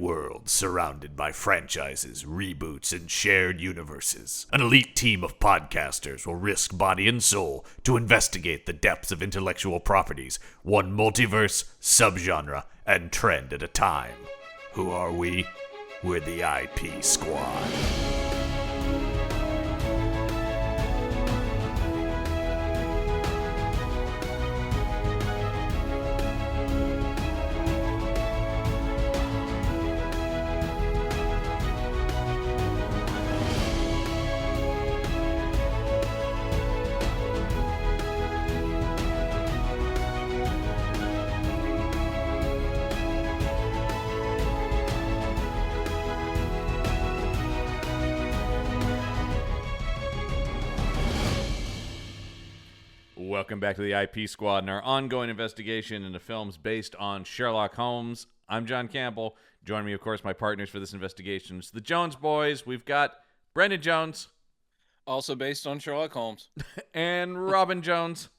world surrounded by franchises, reboots, and shared universes. An elite team of podcasters will risk body and soul to investigate the depths of intellectual properties, one multiverse, subgenre, and trend at a time. Who are we? We're the IP Squad. Welcome back to the IP Squad and our ongoing investigation into films based on Sherlock Holmes. I'm John Campbell. Joining me, of course, my partners for this investigation. It's the Jones Boys. We've got Brendan Jones. Also based on Sherlock Holmes. And Robin Jones.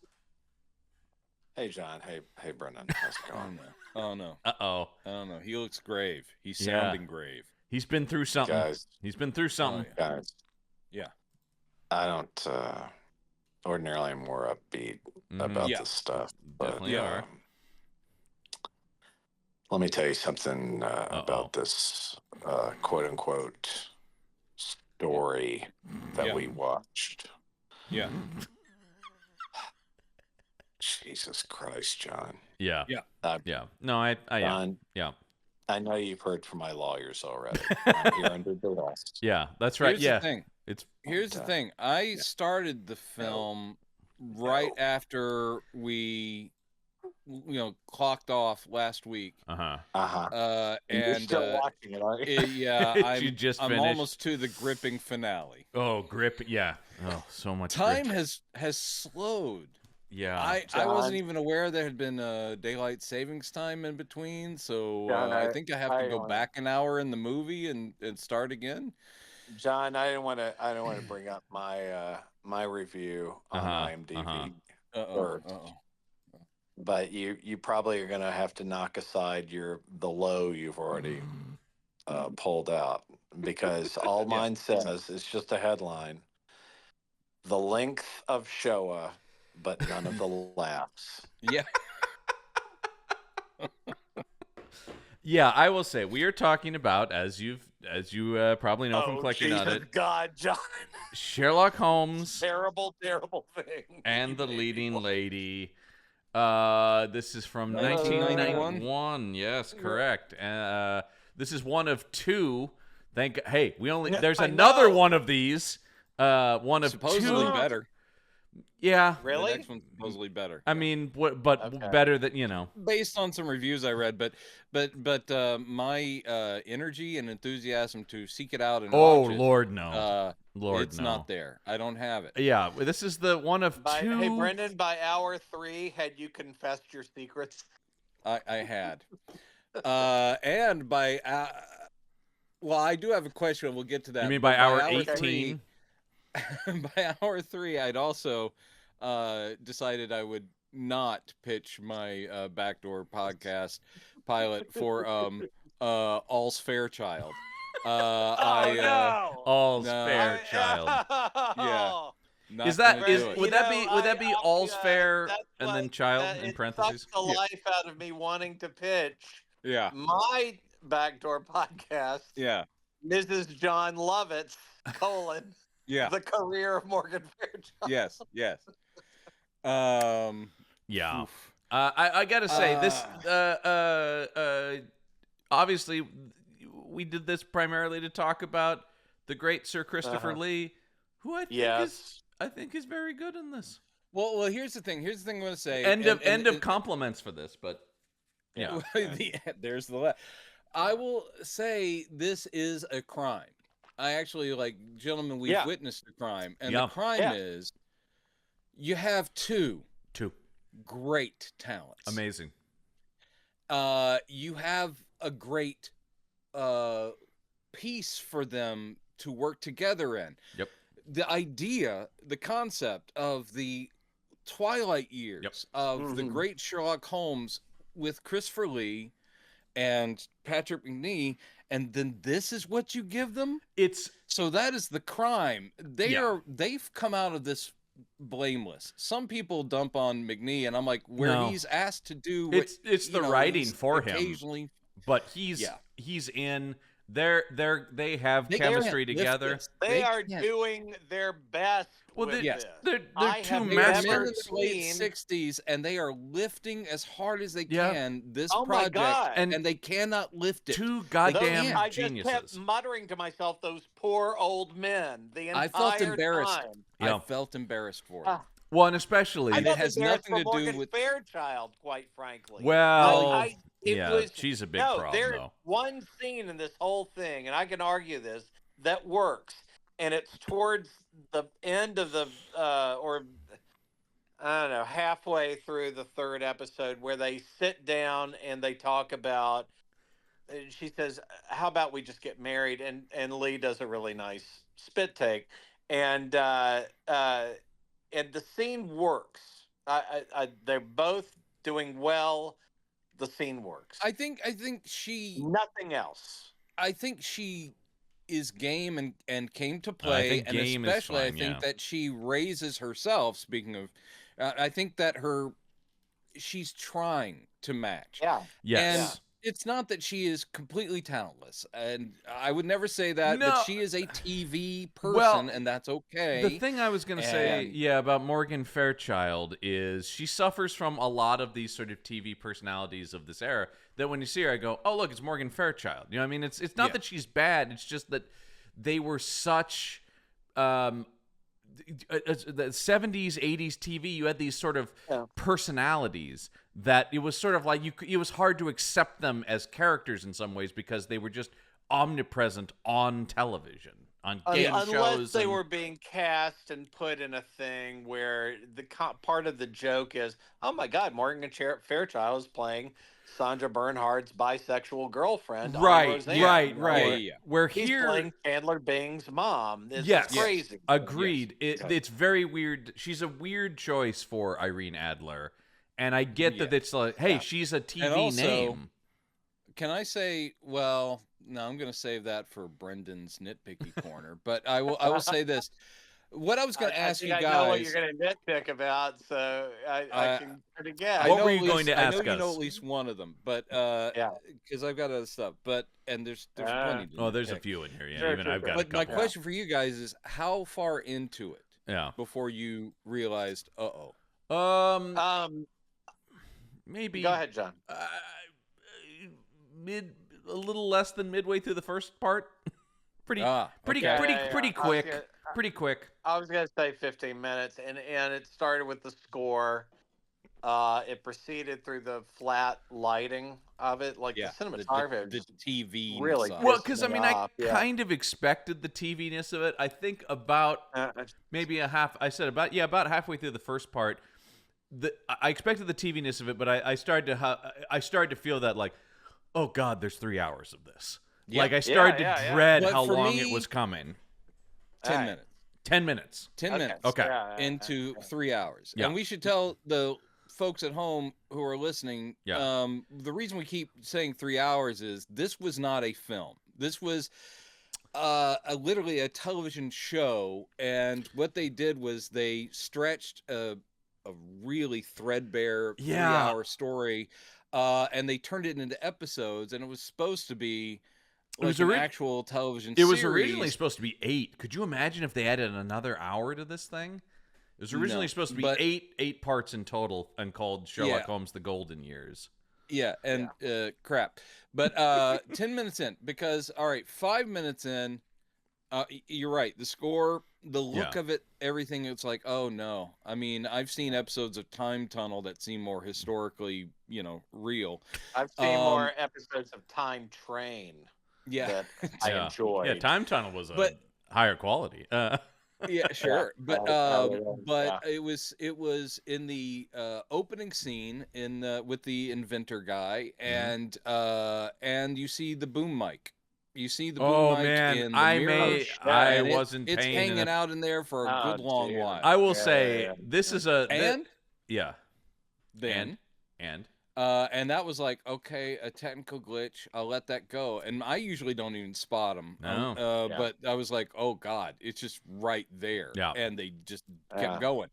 Hey, John. Hey, Brendan. How's it going? Oh, no. Uh-oh. I don't know. He looks grave. He's sounding grave. He's been through something. Guys. He's been through something. Guys. Yeah. I don't ordinarily am more upbeat about this stuff. But, Definitely are. Let me tell you something about this quote-unquote story that we watched. Yeah. Jesus Christ, John. Yeah. Yeah. Yeah. No, I John, yeah. I know you've heard from my lawyers already. I'm here under duress. Yeah, that's right. Here's the thing. Here's Okay. the thing. I started the film right after we, clocked off last week. You're And still watching it, aren't you? yeah, You I'm just finished? almost to the gripping finale. Oh, grip. Yeah. Oh, so much Time grip. has slowed. Yeah. I wasn't even aware there had been a daylight savings time in between, so John, I think I have to go don't- back an hour in the movie and start again. John, I didn't want to bring up my review on IMDb first, but you probably are gonna have to knock aside the low you've already pulled out, because all mine says is just a headline: the length of Showa, but none of the laughs. Yeah. Yeah, I will say we are talking about, as you probably know from clicking on Jesus it, God, John. Sherlock Holmes Terrible thing. and the leading lady. This is from 1991? 1991. Yes, correct. This is one of two. Hey, there's I another know. one of these. One of Supposedly two. better. Yeah. Really? The next one's supposedly better. I mean, Okay. better than. Based on some reviews I read, but my energy and enthusiasm to seek it out and Oh, watch it, Lord, no. Lord, it's no. not there. I don't have it. Yeah, this is the one of two. Hey, Brendan, by hour 3, had you confessed your secrets? I had. And by well, I do have a question. We'll get to that. You mean but by hour 18? 18? By hour 3, I'd also decided I would not pitch my backdoor podcast pilot for All's Fairchild. All's No. Fairchild. Yeah. Not Is that gonna do it. would that be all's fair and then child in it parentheses? sucks the life out of me wanting to pitch Yeah. my backdoor podcast, Yeah. Mrs. John Lovitz, Yeah. the career of Morgan Fairchild. Yes. Yeah. Oof. I gotta say this. Obviously, we did this primarily to talk about the great Sir Christopher Lee, who I think is very good in this. Well, here's the thing. I'm going to say. End of compliments for this, but yeah. There's the. I will say this is a crime. I actually gentlemen. We've witnessed a crime, and the crime is you have two great talents. Amazing. You have a great piece for them to work together in. Yep. The idea, the concept of the Twilight years of the great Sherlock Holmes with Christopher Lee and Patrick McNee, and then this is what you give them? So that is the crime. They've come out of this blameless. Some people dump on McNee, and I'm like, he's asked to do what, it's the writing for him. But he's in they have chemistry together. They are doing their best. Well, they're two masters. In the late 60s, and they are lifting as hard as they can this project, and they cannot lift it. Two goddamn geniuses. I just kept muttering to myself, "Those poor old men." The entire I felt embarrassed. time. I felt embarrassed for them. Well, and especially, it has nothing to do with Fairchild, quite frankly. Well, she's a big problem. There's one scene in this whole thing, and I can argue this, that works, and it's towards the end of the, or I don't know, halfway through the third episode, where they sit down and they talk about. She says, "How about we just get married?" And Lee does a really nice spit take, and the scene works. They're both doing well. The scene works. I think she. Nothing else. I think she is game and came to play, and especially I think that she raises herself. Speaking of, I think that she's trying to match. Yeah. Yes. And it's not that she is completely talentless, and I would never say that, but she is a TV person, and that's okay. The thing I was going to say, about Morgan Fairchild is she suffers from a lot of these sort of TV personalities of this era that when you see her, I go, oh, look, it's Morgan Fairchild. You know what I mean? It's not that she's bad. It's just that they were such... the 70s, 80s TV, you had these sort of personalities that it was sort of like it was hard to accept them as characters in some ways because they were just omnipresent on television, on game shows. Unless they were being cast and put in a thing where the part of the joke is, oh my God, Morgan Fairchild is playing Sandra Bernhardt's bisexual girlfriend. Right. Where he's playing Chandler Bing's mom. It's crazy. Agreed. It's very weird. She's a weird choice for Irene Adler. And I get that it's like, hey, she's a TV name. Can I say, well, no, I'm going to save that for Brendan's nitpicky corner. But I will say this. What I was going to ask you guys. I know what you're going to nitpick about, so I can pretty guess. What were you going to ask us? I know you know at least one of them, but because I've got other stuff. But there's plenty. There's a few in here. Yeah, even I've got. But my question for you guys is, how far into it? Before you realized, maybe. Go ahead, John. A little less than midway through the first part. Pretty quick. Pretty quick. I was gonna say 15 minutes, and it started with the score. It proceeded through the flat lighting of it, like the cinematography, the TV. Really well, because I kind of expected the TV-ness of it. I think about maybe about halfway through the first part. I expected the TV-ness of it, but I started to feel that like, oh God, there's 3 hours of this. Like I started to dread how long it was coming. 10 minutes. 10 minutes. 10 minutes. Okay. Into 3 hours. Yeah. And we should tell the folks at home who are listening, the reason we keep saying 3 hours is this was not a film. This was literally a television show. And what they did was they stretched a really threadbare 3-hour story, and they turned it into episodes, and it was supposed to be like it was an actual television series. It was originally supposed to be 8. Could you imagine if they added another hour to this thing? It was originally supposed to be eight parts in total and called Sherlock Holmes: The Golden Years. Yeah, and crap. But 10 minutes in, because, all right, 5 minutes in, you're right. The score, the look of it, everything, it's like, oh, no. I mean, I've seen episodes of Time Tunnel that seem more historically, real. I've seen more episodes of Time Train. Yeah, that I enjoyed. Yeah, Time Tunnel was a higher quality. Yeah, sure, but it was in the opening scene with the inventor guy, and you see the boom mic. You see the boom mic in the mirror. I wasn't. It's hanging out in there for a good long while. I will say this is a then. And that was like, okay, a technical glitch. I'll let that go. And I usually don't even spot them. No. But I was like, oh God, it's just right there. Yeah. And they just kept going.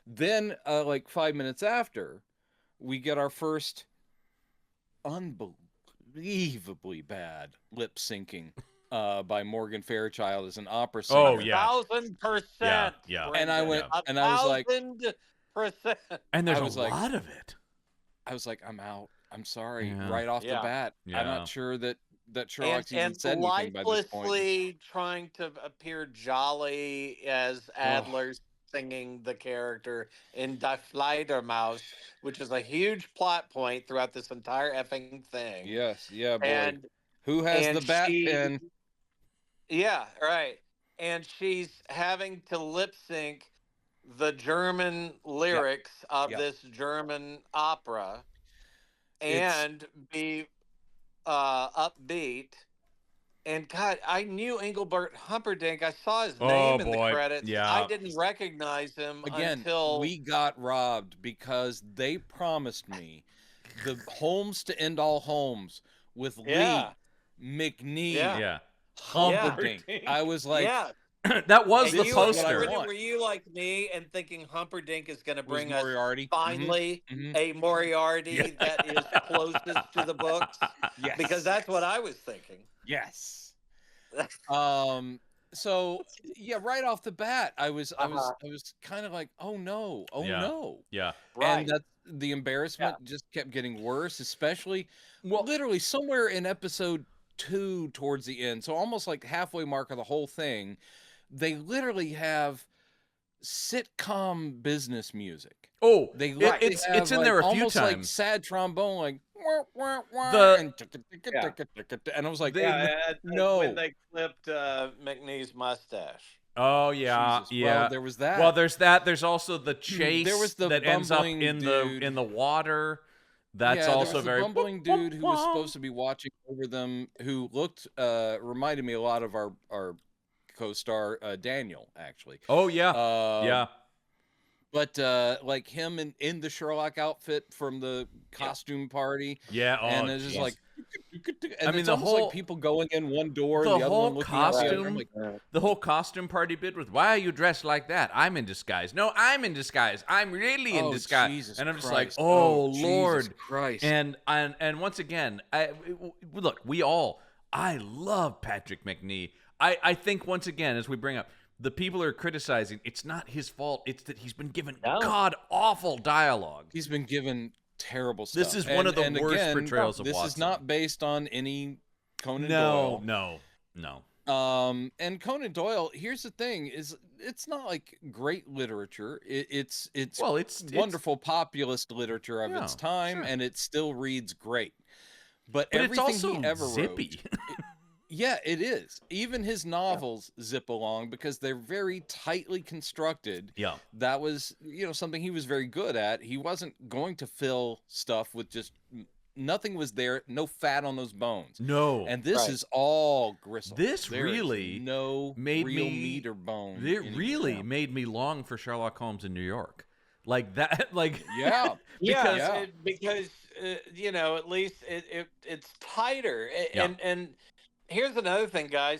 Then, like 5 minutes after, we get our first unbelievably bad lip syncing by Morgan Fairchild as an opera singer. Oh yeah, 1,000%. Yeah. And I went, and I was like, 1,000%. And there's a lot of it. I was like, I'm out. I'm sorry. Right off the bat. I'm not sure that Sherlock's even said anything by this point. Lifelessly trying to appear jolly as Adler's singing the character in Die Fledermaus, which is a huge plot point throughout this entire effing thing. Yes, yeah, boy. And who has the bat pen? Yeah, right. And she's having to lip sync the German lyrics of this German opera and be upbeat. And God, I knew Engelbert Humperdinck. I saw his name in the credits. Yeah. I didn't recognize him until we got robbed, because they promised me the Holmes to end all Holmes with Lee, McNee, Humperdinck. I was like, that was the poster. Were you like me and thinking Humperdinck is going to bring us Moriarty. finally a Moriarty that is closest to the books? Yes. Because that's what I was thinking. Yes. So yeah, right off the bat, I was kind of like, oh no. Yeah. Right. And that's the embarrassment just kept getting worse, especially literally somewhere in episode 2 towards the end. So almost like halfway mark of the whole thing, they literally have sitcom business music. Oh, it's in there a few times. Like sad trombone, like and I was like, no. When they clipped McNee's mustache. Oh yeah, Jesus. yeah. Well, there was that. Well, there's that. There's also the chase there was the that ends up in dude. the water. That's also there was very a bumbling dude who was supposed to be watching over them, who looked reminded me a lot of our co-star Daniel, actually. Oh yeah, yeah. But like him in the Sherlock outfit from the costume party. Yeah, and it's just like, and I mean, the whole like people going in one door, and the other one looking out the other. Like, the whole costume party bit with, why are you dressed like that? I'm in disguise. No, I'm in disguise. I'm really in disguise. Jesus and I'm just Christ. like, oh Lord, Jesus Christ. And once again, look, I love Patrick McNee. I think once again, as we bring up, the people are criticizing, it's not his fault. It's that he's been given god-awful dialogue. He's been given terrible stuff. This is one of the worst portrayals of Watson. This is not based on any Conan Doyle. No. And Conan Doyle, here's the thing, is it's not like great literature. It's wonderful populist literature of its time, and it still reads great. But everything it's also he ever zippy. wrote... Yeah, it is. Even his novels zip along because they're very tightly constructed. Yeah. That was, something he was very good at. He wasn't going to fill stuff with just nothing was there, no fat on those bones. No. And this is all gristle. This really made real meat or bone. It really made me long for Sherlock Holmes in New York. Like that, like because at least it's tighter. And here's another thing, guys.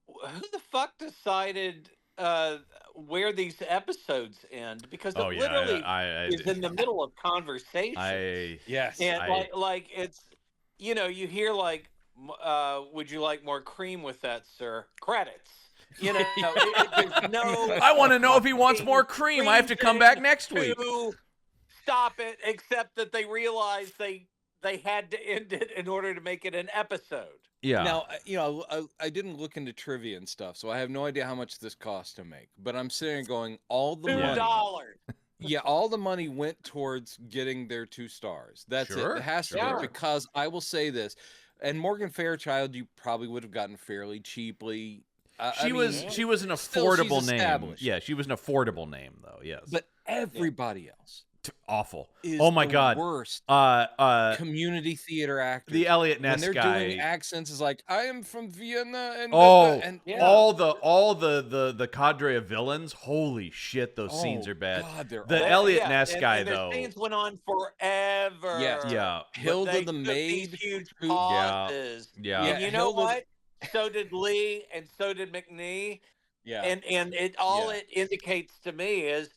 Who the fuck decided where these episodes end? Because it literally is in the middle of conversation. Yes. And like it's, you hear like, would you like more cream with that, sir? Credits. There's no. I want to know if he wants more cream. I have to come back next week. Stop it, except that they realized they had to end it in order to make it an episode. Yeah. Now, I didn't look into trivia and stuff, so I have no idea how much this cost to make. But I'm sitting there going, all the money. $2. Yeah, all the money went towards getting their 2 stars. That's it. It has to be, because I will say this, and Morgan Fairchild, you probably would have gotten fairly cheaply. She was an affordable name. Yeah, she was an affordable name, though. Yes. But everybody else, Awful. Is oh my the God. Worst. Community theater actors. The Elliot Ness when they're guy doing accents is like, I am from Vienna and all the cadre of villains. Holy shit, those scenes are bad. God, they're the awful. Elliot Ness guy and though. The scenes went on forever. Yeah. Hilda the maid. Huge pauses. Yeah. And you know what? So did Lee, and so did McNee. Yeah. And it it indicates to me is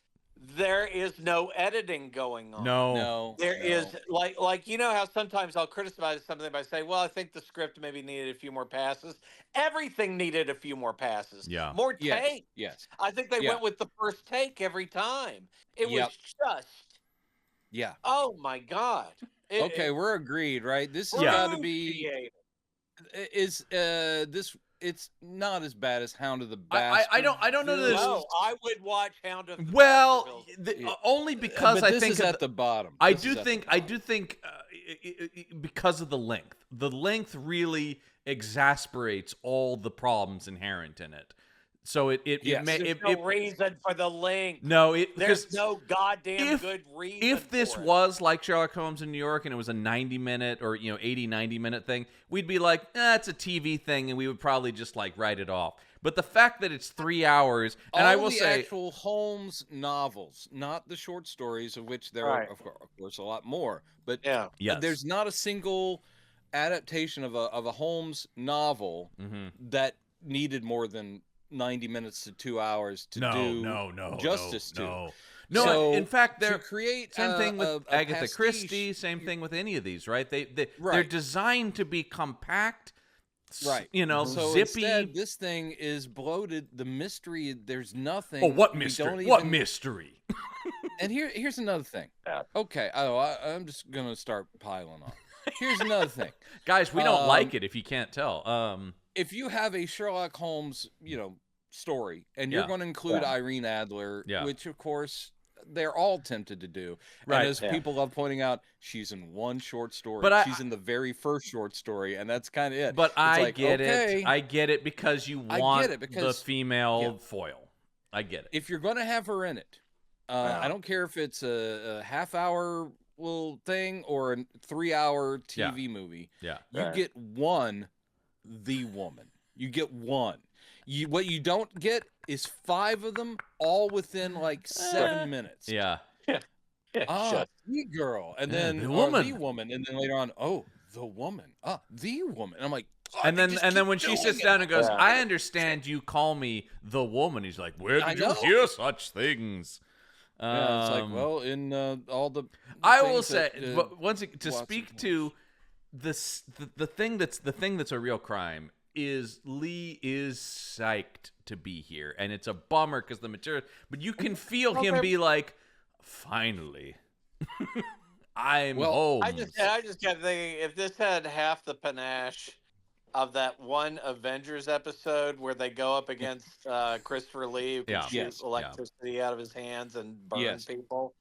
there is no editing going on. No. There is like you know how sometimes I'll criticize something by saying, well, I think the script maybe needed a few more passes. Everything needed a few more passes. Yeah. More take. Yes. I think they went with the first take every time. It was just oh my God. We're agreed, right? This has got to be this. It's not as bad as Hound of the Baskervilles. I don't know that. No, I would watch Hound of the Baskervilles. Only because but I this think is at the bottom. I do think because of the length. The length really exasperates all the problems inherent in it. So there's no reason for the length. No, there's no goddamn good reason. If this was like Sherlock Holmes in New York and it was a 90-minute or 80, 90-minute thing, we'd be like, it's a TV thing, and we would probably just like write it off. But the fact that it's 3 hours, and I will say, actual Holmes novels, not the short stories, of which there are of course a lot more. But there's not a single adaptation of a Holmes novel that needed more than 90 minutes to 2 hours to do justice to. No, so in fact, they're create same thing with Agatha Christie. Same thing with any of these, right? They're designed to be compact, right? So zippy. Instead, this thing is bloated. The mystery, there's nothing. Oh, what mystery? What mystery? And here's another thing. Okay, I'm just gonna start piling on. Here's another thing, guys. We don't like it if you can't tell. If you have a Sherlock Holmes, story, and you're going to include Irene Adler, which of course they're all tempted to do. Right. And as people love pointing out, she's in one short story. But she's in the very first short story, and that's kind of it. But I get it. I get it because you want the female foil. I get it. If you're going to have her in it, I don't care if it's a half-hour little thing or a 3-hour TV movie. Yeah. You get the woman. You get one. What you don't get is 5 of them all within like 7 minutes. Yeah. The girl. And then the woman. And then later on, the woman. The woman. And I'm like, and then when she sits down and goes, I understand you call me the woman. He's like, where did you hear such things? It's like, well, in all the I will say, to speak to this, the thing that's a real crime is Lee is psyched to be here, and it's a bummer because the material, but you can feel him be like, finally, I'm home. I just kept thinking, if this had half the panache of that one Avengers episode where they go up against Christopher Lee, who can shoot electricity out of his hands and burn people,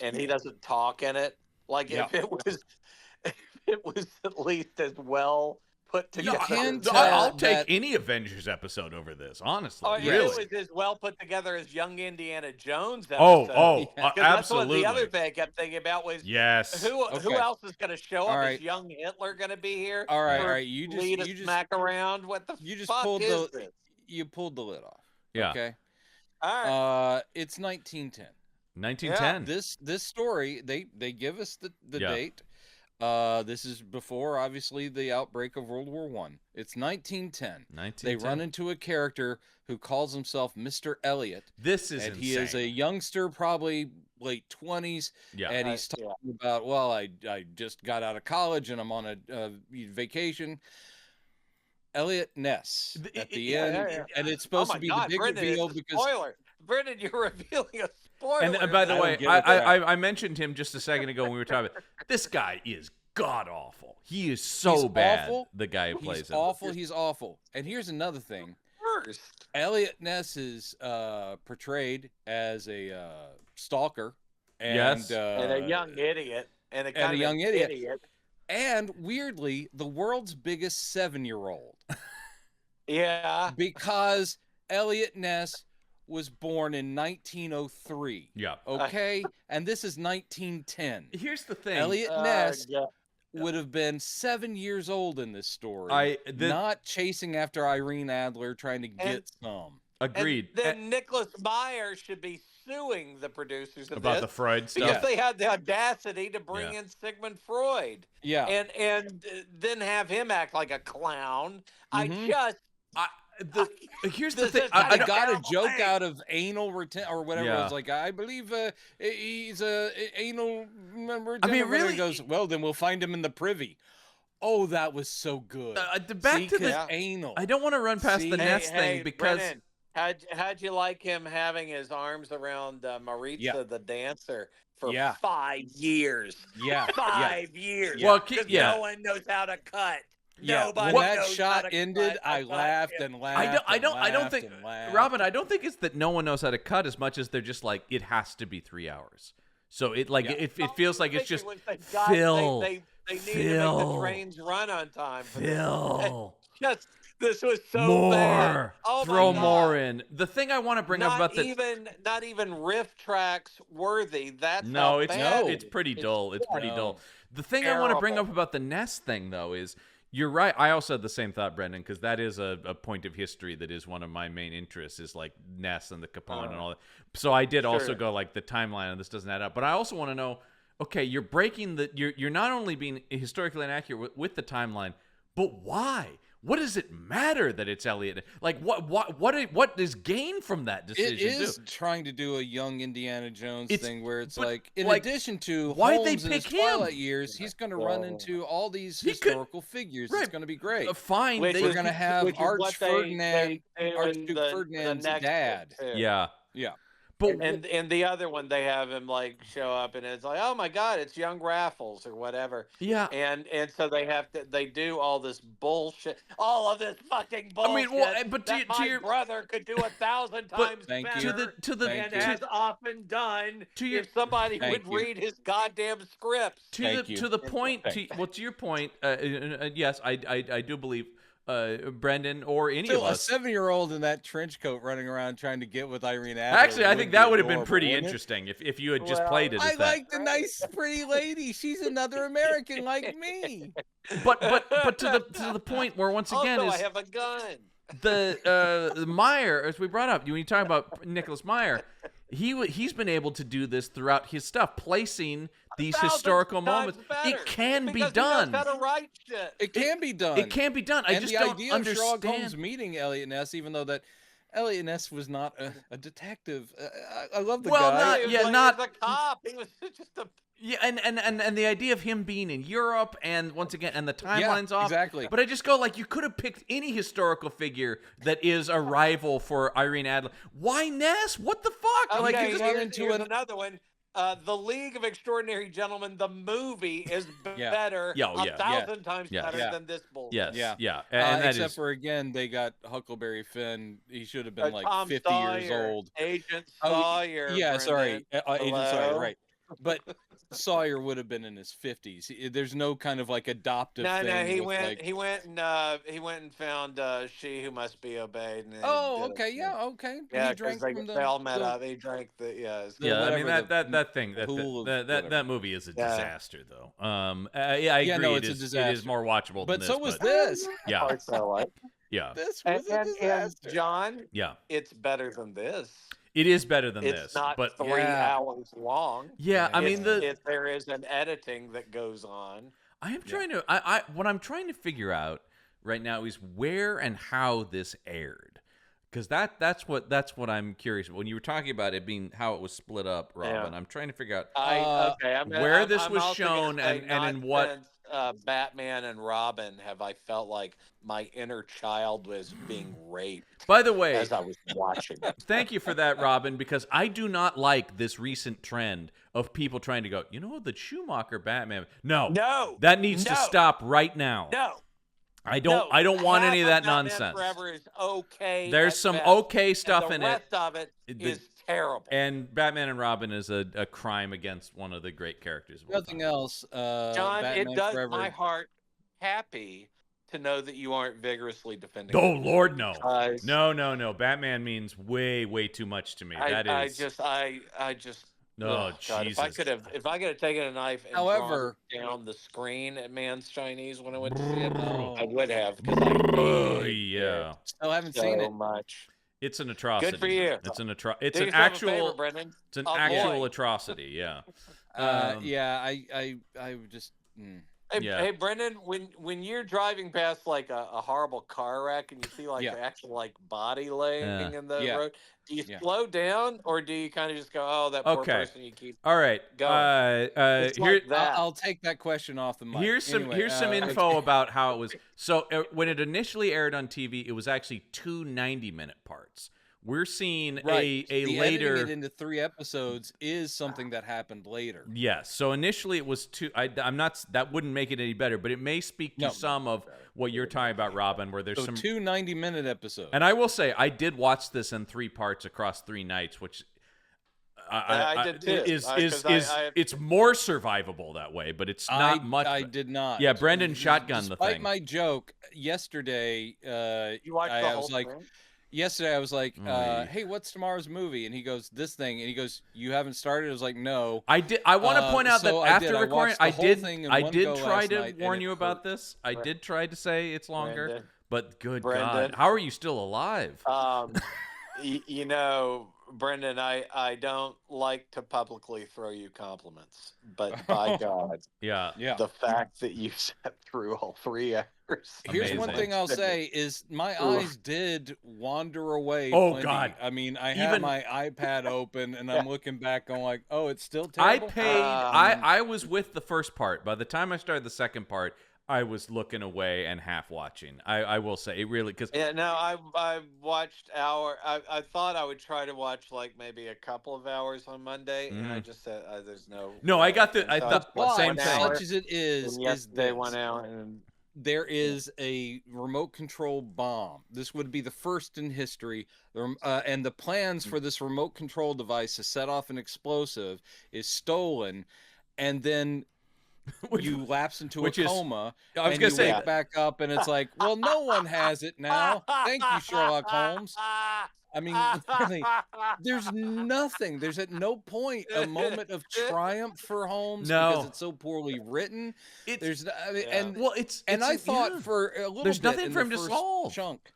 and he doesn't talk in it, like if it was at least as well put together. I'll take any Avengers episode over this, honestly. Really. It was as well put together as Young Indiana Jones episode. Absolutely. That's what the other thing I kept thinking about was who else is going to show up? Is young Hitler going to be here? All right. You just smack around. What the fuck is this? You pulled the lid off. Yeah. Okay. All right. It's 1910. 1910. This story, they give us the date. This is before, obviously, the outbreak of World War I. It's 1910. They run into a character who calls himself Mr. Elliot. This is and insane. He is a youngster, probably late 20s. Yeah. And he's talking about, well, I just got out of college and I'm on a vacation. Elliot Ness at the end. And it's supposed to be the big reveal because... Spoiler. Brendan, you're revealing a spoiler. And by the way, I mentioned him just a second ago when we were talking about this guy is god awful. He is so bad. Awful. The guy who plays him. He's awful. And here's another thing. Elliot Ness is portrayed as a stalker and a young idiot and a young idiot. And weirdly, the world's biggest 7-year-old. Yeah. Because Elliot Ness was born in 1903. Yeah. Okay? And this is 1910. Here's the thing. Elliot Ness would have been 7 years old in this story. Not chasing after Irene Adler trying to get some. Agreed. And then Nicholas Meyer should be suing the producers about the Freud stuff because they had the audacity to bring in Sigmund Freud. Yeah. And then have him act like a clown. Here's the thing. I got a joke out of anal or whatever. It was like, I believe he's a anal member. I mean, really? He goes, well, then we'll find him in the privy. Oh, that was so good. Back to the anal. I don't want to run past the Ness thing because. Brennan, how'd you like him having his arms around Maritza the dancer for 5 years? Yeah, 5 years. Well, no one knows how to cut. Yeah. Nobody when that knows shot how to ended, cut. I laughed and laughed. I don't think, Robin. I don't think it's that no one knows how to cut as much as they're just like it has to be 3 hours. So it it feels like it's just Phil. They need to make the trains run on time. Phil. This was so more. bad. Oh Throw my God. more in. The thing I want to bring up about not even riff tracks worthy. That's it's pretty dull. It's pretty dull. The thing I want to bring up about the Ness thing though is you're right. I also had the same thought, Brendan, because that is a point of history that is one of my main interests is like Ness and the Capone and all that. So I did also go like the timeline and this doesn't add up. But I also want to know, okay, you're breaking you're not only being historically inaccurate with the timeline, but why? What does it matter that it's Elliot? Like, what is gained from that decision? It is trying to do a young Indiana Jones thing where it's like, in addition to Holmes in his Twilight years, he's going to run into all these historical figures. It's going to be great. Fine. We're going to have Archduke Ferdinand's dad. Yeah. Yeah. But and the other one, they have him like show up and it's like, oh my God, it's young Raffles or whatever. Yeah. And so they do all this bullshit, all of this fucking bullshit. I mean, but my brother could do 1,000 times better. And has often done. If somebody would read his goddamn scripts. To the point. To your point. Yes, I do believe. Brendan or any of us. A 7-year-old in that trench coat running around trying to get with Irene Adler. Actually, I think that would have been pretty interesting if you had just played it as that. I like the nice, pretty lady. She's another American like me. But to the point where once again I have a gun. The Meyer, as we brought up, when you talk about Nicholas Meyer, he's been able to do this throughout his stuff, placing these historical moments. It can be done. It can be done. It can be done. I just don't understand. And the idea of Sherlock Holmes meeting Elliot Ness, even though that Elliot Ness was not a detective. I love the guy. Not a cop. He was just a. Yeah, and the idea of him being in Europe and once again and the timeline's off. Exactly. But I just go like you could have picked any historical figure that is a rival for Irene Adler. Why Ness? What the fuck? Okay, like here's another one. The League of Extraordinary Gentlemen, the movie, is better, 1,000 times better than this bullshit. Yes, yeah. And except for, again, they got Huckleberry Finn. He should have been like Tom 50 Sawyer, years old. Agent Sawyer. Agent Sawyer, right. But Sawyer would have been in his 50s. There's no kind of like adoptive thing. No, he went and found She Who Must Be Obeyed. And okay. Yeah, he drank from they all met up. He drank the I mean that movie is a disaster though. I agree. No, it's a disaster. It is more watchable. But than so was this. Yeah. Yeah. This was a disaster. And John. Yeah. It's better than this. It is better than this. It's not but 3 hours long. Yeah, I mean there is an editing that goes on. I am trying to. What I'm trying to figure out right now is where and how this aired, because that's what I'm curious about. When you were talking about it being how it was split up, Robin, I'm trying to figure out where this was shown and in what. Batman and Robin have I felt like my inner child was being raped. By the way, as I was watching it. Thank you for that, Robin, because I do not like this recent trend of people trying to go, the Schumacher Batman. No, that needs to stop right now. No. I don't want any of that Batman nonsense. Forever is okay. There's some best, okay stuff in the it. rest of it is terrible. And Batman and Robin is a crime against one of the great characters. Nothing else. John, Batman it does Forever. my heart happy to know that you aren't vigorously defending. Oh Lord, no, no. Batman means way too much to me. I just. Oh, God, Jesus. if I could have taken a knife and drawn down the screen at Man's Chinese when I went to see it, I would have, because I yeah. Still haven't seen it much. It's an atrocity. Good for you. It's an actual Brendan. It's an actual atrocity. Yeah. I just. Hey, Brendan, when you're driving past like a horrible car wreck and you see like the actual like body laying in the road, do you slow down, or do you kind of just go, "Oh, that poor person"? You keep all right. going. Here, I'll take that question off the mic. Here's some info about how it was. So when it initially aired on TV, it was actually 2 90-minute parts. We're seeing a later editing it into 3 episodes is something that happened later. Yes. So initially it was 2. I'm not. That wouldn't make it any better, but it may speak to some of what you're talking about, Robin, where there's some 2 90-minute episodes. And I will say, I did watch this in 3 parts across 3 nights, which I did too. It's more survivable that way, but it's not much. I did not. Yeah, Brendan shotgunned the thing. Despite my joke yesterday, you watched the whole thing? Yesterday I was like, hey, what's tomorrow's movie? And he goes, this thing. And he goes, you haven't started? I was like, no. I did. I want to point out that after recording, I did try to warn you about this. I did try to say it's longer, but good God, how are you still alive? You know, Brendan, I don't like to publicly throw you compliments, but by God, the fact that you sat through all 3 hours. Here's one thing I'll say is my eyes did wander away. Oh plenty. God! I mean, I had my iPad open and I'm looking back, going like, "Oh, it's still terrible." I was with the first part. By the time I started the second part, I was looking away and half watching. I will say it really because I watched I thought I would try to watch like maybe a couple of hours on Monday, and I just said there's no. I got the. I thought the same thing. Such as it is they went out and. There is a remote control bomb. This would be the first in history. And the plans for this remote control device to set off an explosive is stolen. And then you lapse into a coma. I was going to say, wake back up and it's like, well, no one has it now. Thank you, Sherlock Holmes. I mean, really, there's nothing. There's at no point a moment of triumph for Holmes because it's so poorly written. I thought for a little there's bit nothing for him to solve. Chunk.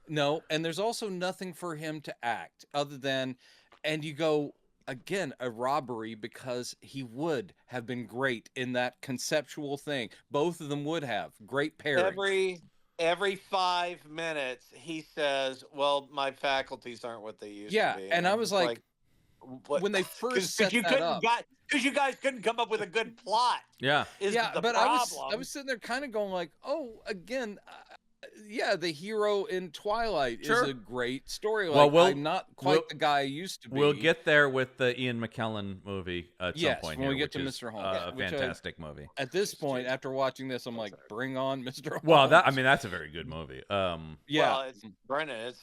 No, and there's also nothing for him to act other than, and you go again, a robbery because he would have been great in that conceptual thing. Both of them would have great pairing. Every 5 minutes, he says, "Well, my faculties aren't what they used to be." Yeah, and I was like when they first set that up, because you guys couldn't come up with a good plot. Yeah, but I was sitting there kind of going like, "Oh, again." The hero in Twilight is a great story. Like, I'm not quite the guy I used to be. We'll get there with the Ian McKellen movie at some point. When we get to Mr. Holmes, a fantastic movie. At this point, after watching this, I'm like, bring on Mr. Holmes. Well, that's a very good movie. Well, Brennan,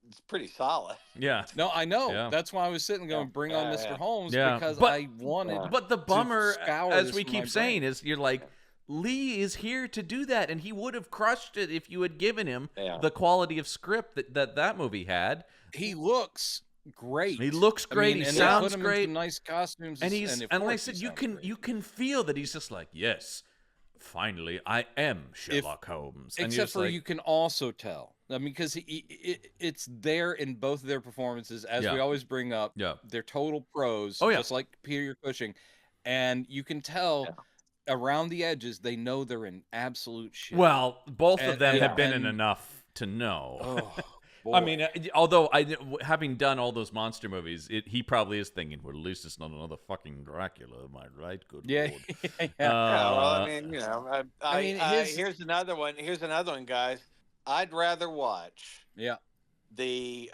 it's pretty solid. Yeah. No, I know. Yeah. That's why I was sitting going, bring on Mr. Holmes because I wanted. But the bummer, as we keep saying, is you're like. Lee is here to do that, and he would have crushed it if you had given him the quality of script that movie had. He looks great. He looks great. He sounds great. In nice costumes, and like I said, you can feel that he's just like, yes, finally, I am Sherlock Holmes. Except for you can also tell. I mean, because it's there in both of their performances, as we always bring up. Yeah, they're total pros. Just like Peter Cushing, and you can tell. Yeah. Around the edges, they know they're in absolute shit. Well, both of them have been in enough to know. Oh, I mean, although having done all those monster movies, he probably is thinking, well, at least it's not another fucking Dracula, am I right? Good Lord. Well, I mean, here's another one. Here's another one, guys. I'd rather watch the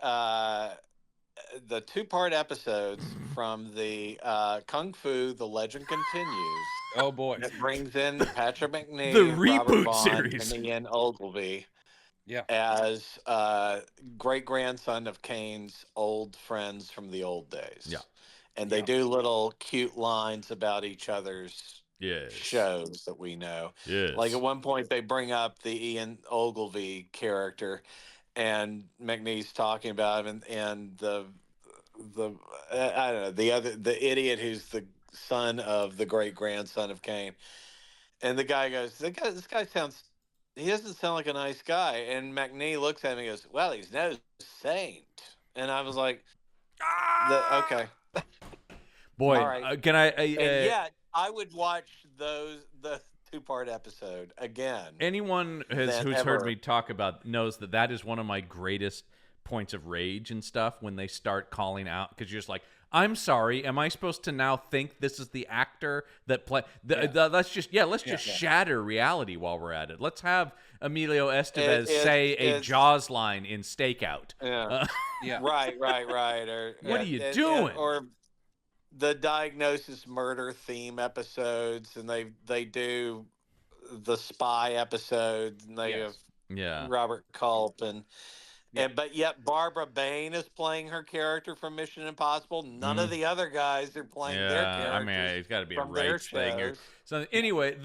2-part episodes from the Kung Fu: The Legend Continues. Oh boy! It brings in Patrick McNee, the reboot Robert Vaughn, series, and Ian Ogilvy, as great grandson of Kane's old friends from the old days. Yeah, and they do little cute lines about each other's shows that we know. Yes. Like at one point they bring up the Ian Ogilvy character, and McNee's talking about him, and the I don't know, the idiot who's the son of the great grandson of Cain, and the guy goes, this guy he doesn't sound like a nice guy, and McNee looks at me and goes, well, he's no saint, and I was like, okay. Boy, right. Can I? And yet, I would watch the 2-part episode again. Anyone who's heard me talk about knows that is one of my greatest points of rage and stuff, when they start calling out, because you're just like, I'm sorry, am I supposed to now think this is the actor that play? Let's just shatter reality while we're at it. Let's have Emilio Estevez say a Jaws line in Stakeout. Right. Or, what are you doing? Or the Diagnosis Murder theme episodes, and they do the spy episodes, and they have Robert Culp, but yet Barbara Bain is playing her character from Mission Impossible. None of the other guys are playing their characters. I mean, it's got to be a from their rights thing. shows. So anyway,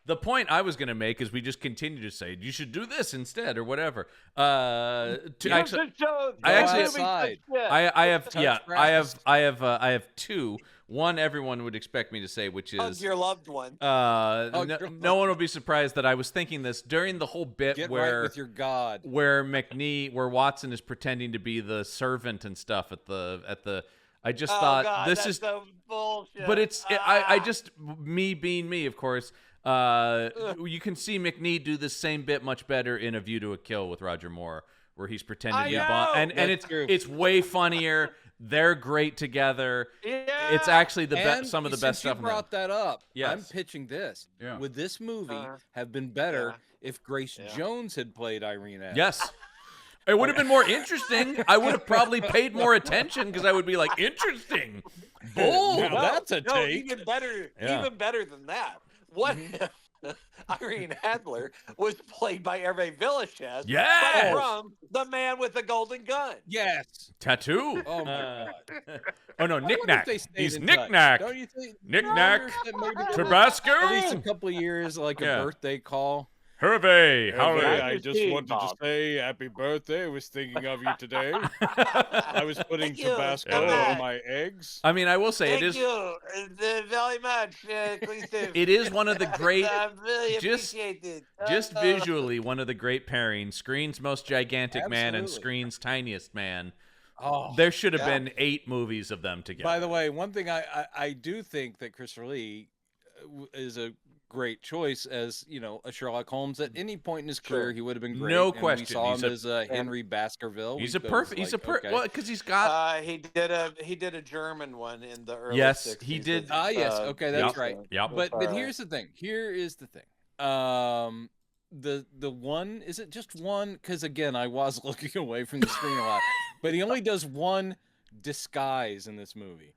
the point I was going to make is we just continue to say you should do this instead or whatever. I have two. One everyone would expect me to say, which is your loved one. No one will be surprised that I was thinking this during the whole bit Get where right with your God, where Watson is pretending to be the servant and stuff at the. I just thought this is so bullshit. But I just, me being me, of course. You can see McNee do the same bit much better in A View to a Kill with Roger Moore, where he's pretending to be Bond, and it's way funnier. They're great together. Yeah. It's actually some of the best stuff. You brought that up. Yes. I'm pitching this. Yeah. Would this movie have been better if Grace Jones had played Irene Adler? Yes. It would have been more interesting. I would have probably paid more attention, because I would be like, interesting. Bull. That's a take. Even better than that. What if Irene Adler was played by Hervé Villechaize? Yes! From The Man with the Golden Gun. Yes. Tattoo. Oh my God. Oh no, Knick-Knack. He's Knick-Knack. Don't you think? Knick-Knack. Tabasco. At least a couple of years, like a birthday call. Hervé, I just wanted to say happy birthday. I was thinking of you today. I was putting Tabasco on my eggs. I mean, I will say Thank you very much. It is one of the great, I really appreciate it. just visually, one of the great pairings. Screen's most gigantic man and Absolutely. Screen's tiniest man. Oh, There should have been 8 movies of them together. by the way, one thing I do think that Christopher Lee is a great choice as, a Sherlock Holmes. At any point in his career, he would have been great. No And question. we saw him as Henry Baskerville. He's a perfect. Well, because he's got. He did a German one in the early 60s. He did. Yes. Okay, that's right. Yep. But here's the thing. Here is the thing. The one, is it just one? Because again, I was looking away from the screen a lot. But he only does one disguise in this movie.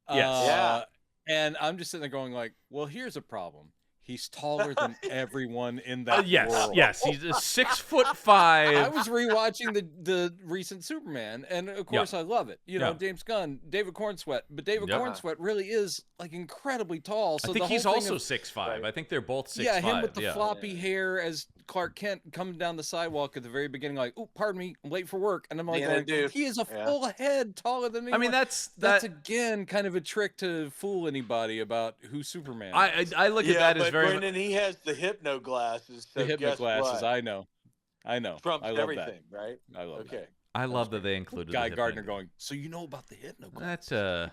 Yes. And I'm just sitting there going like, well, here's a problem. He's taller than everyone in that world. Yes. He's 6'5". I was rewatching the recent Superman, and of course I love it. James Gunn, David Cornsweet, but David Cornsweet really is like incredibly tall. So I think the whole he's thing also of, 6'5". Right. I think they're both 6'5". Yeah, him with the floppy hair as Clark Kent coming down the sidewalk at the very beginning, like, "Oh, pardon me, I'm late for work," and I'm like, he is a full head taller than anyone. I mean, that's again kind of a trick to fool anybody about who Superman is. I look at that as very. Brendan, he has the hypno glasses. So the hypno glasses, I know. Trumps I love everything, that. right? I love that. I love that they included Guy the Gardner going, so you know about the hypno glasses? That